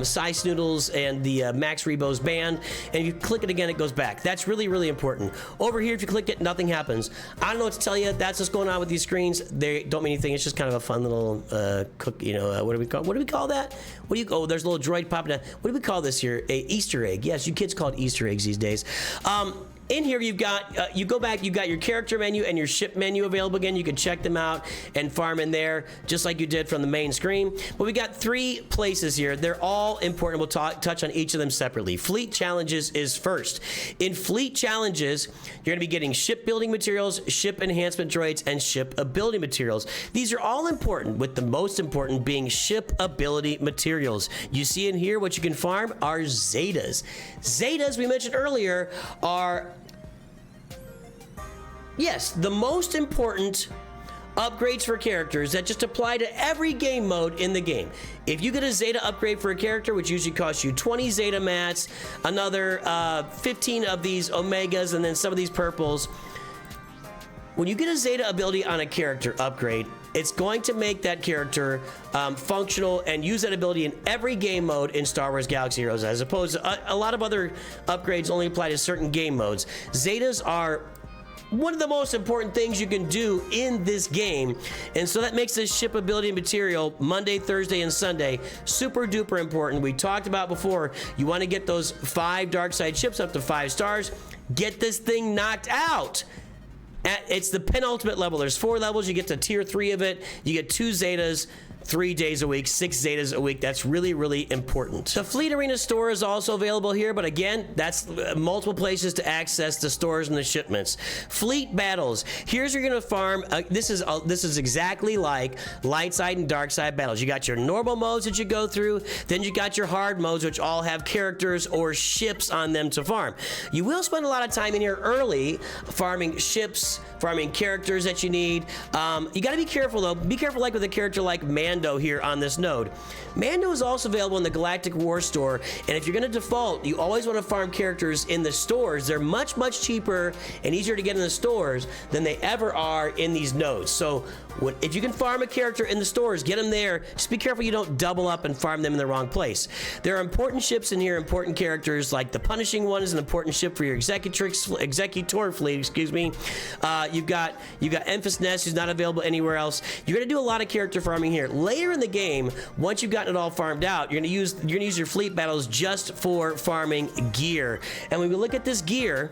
Sice Noodles and the Max Rebo's band, and if you click it again, it goes back. That's really, really important. Over here, if you click it, nothing happens. I don't know what to tell you. That's what's going on with these screens. They don't mean anything. It's just kind of a fun little what do we call that? Oh, there's a little droid popping out. What do we call this here? A Easter egg. Yes, you kids call it Easter eggs these days. In here, you've got, you go back, you've got your character menu and your ship menu available again. You can check them out and farm in there, just like you did from the main screen. But we got 3 places here. They're all important. We'll touch on each of them separately. Fleet Challenges is first. In Fleet Challenges, you're going to be getting shipbuilding materials, ship enhancement droids, and ship ability materials. These are all important, with the most important being ship ability materials. You see in here what you can farm are Zetas. Zetas, we mentioned earlier, are... yes, the most important upgrades for characters that just apply to every game mode in the game. If you get a Zeta upgrade for a character, which usually costs you 20 Zeta mats, another 15 of these Omegas, and then some of these purples, when you get a Zeta ability on a character upgrade, it's going to make that character functional and use that ability in every game mode in Star Wars Galaxy Heroes, as opposed to a lot of other upgrades only apply to certain game modes. Zetas are one of the most important things you can do in this game, and so that makes this ship ability material Monday, Thursday, and Sunday super duper important. We talked about before, you want to get those 5 dark side ships up to 5 stars. Get this thing knocked out. It's the penultimate level. There's 4 levels. You get to tier 3 of it. You get 2 Zetas 3 days a week, 6 Zetas a week. That's really, really important. The Fleet Arena store is also available here, but again, that's multiple places to access the stores and the shipments. Fleet Battles. Here's where you're gonna farm. This is exactly like light side and dark side battles. You got your normal modes that you go through, then you got your hard modes, which all have characters or ships on them to farm. You will spend a lot of time in here early farming ships, farming characters that you need. You gotta be careful though. Be careful like with a character like Mando here on this node. Mando is also available in the Galactic War store, and if you're going to default, you always want to farm characters in the stores. They're much, much cheaper and easier to get in the stores than they ever are in these nodes. So if you can farm a character in the stores, get them there. Just be careful you don't double up and farm them in the wrong place. There are important ships in here, important characters, like the Punishing One is an important ship for your Executor fleet, excuse me. You've got Emphas Nest, who's not available anywhere else. You're going to do a lot of character farming here. Later in the game, once you've gotten it all farmed out, you're going to use your fleet battles just for farming gear. And when we look at this gear,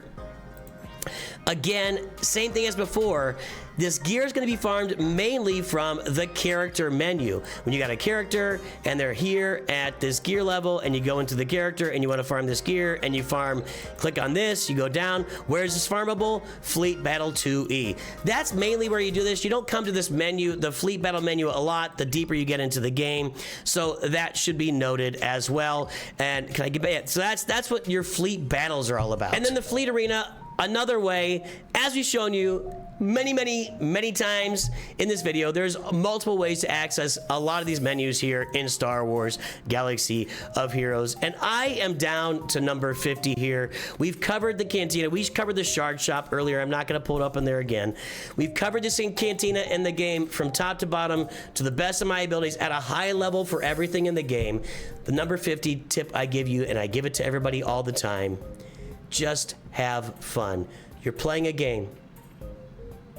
again, same thing as before. This gear is going to be farmed mainly from the character menu. When you got a character and they're here at this gear level, and you go into the character and you want to farm this gear, and you farm, click on this, you go down. Where is this farmable? Fleet Battle 2E. That's mainly where you do this. You don't come to this menu, the Fleet Battle menu, a lot the deeper you get into the game. So that should be noted as well. And can I get back? So that's what your Fleet Battles are all about. And then the Fleet Arena, another way, as we've shown you many times in this video, there's multiple ways to access a lot of these menus here in Star Wars Galaxy of Heroes, and I am down to number 50 here. We've covered the Cantina. We covered the Shard Shop earlier. I'm not going to pull it up in there again. We've covered this in Cantina in the game from top to bottom to the best of my abilities at a high level for everything in the game. The number 50 tip I give you, and I give it to everybody all the time: just have fun. You're playing a game.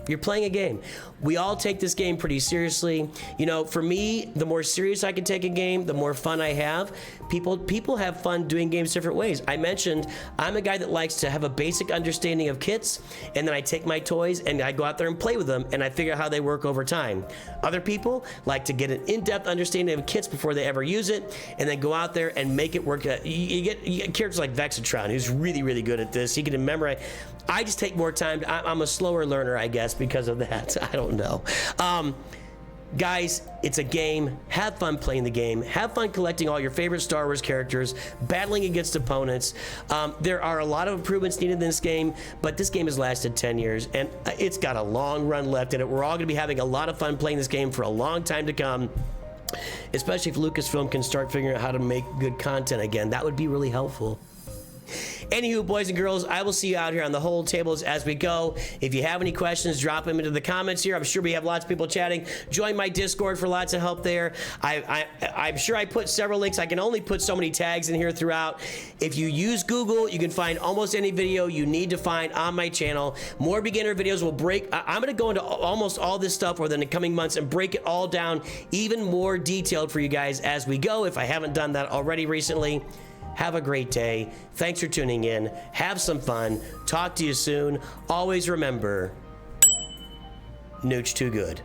You're playing a game. We all take this game pretty seriously. You know, for me, the more serious I can take a game, the more fun I have. People have fun doing games different ways. I mentioned I'm a guy that likes to have a basic understanding of kits, and then I take my toys and I go out there and play with them, and I figure out how they work over time. Other people like to get an in-depth understanding of kits before they ever use it, and then go out there and make it work. You get characters like Vexatron, who's really, really good at this. He can memorize. I just take more time. I'm a slower learner, I guess, because of that. I don't know. Guys, it's a game. Have fun playing the game. Have fun collecting all your favorite Star Wars characters, battling against opponents. There are a lot of improvements needed in this game, but this game has lasted 10 years, and it's got a long run left in it. We're all going to be having a lot of fun playing this game for a long time to come. Especially if Lucasfilm can start figuring out how to make good content again. That would be really helpful. Anywho, boys and girls, I will see you out here on the whole tables as we go. If you have any questions, drop them into the comments here. I'm sure we have lots of people chatting. Join my Discord for lots of help there. I'm sure I put several links. I can only put so many tags in here throughout. If you use Google, you can find almost any video you need to find on my channel. More beginner videos will break. I'm going to go into almost all this stuff within the coming months and break it all down even more detailed for you guys as we go, if I haven't done that already recently. Have a great day. Thanks for tuning in. Have some fun. Talk to you soon. Always remember, Nooch too good.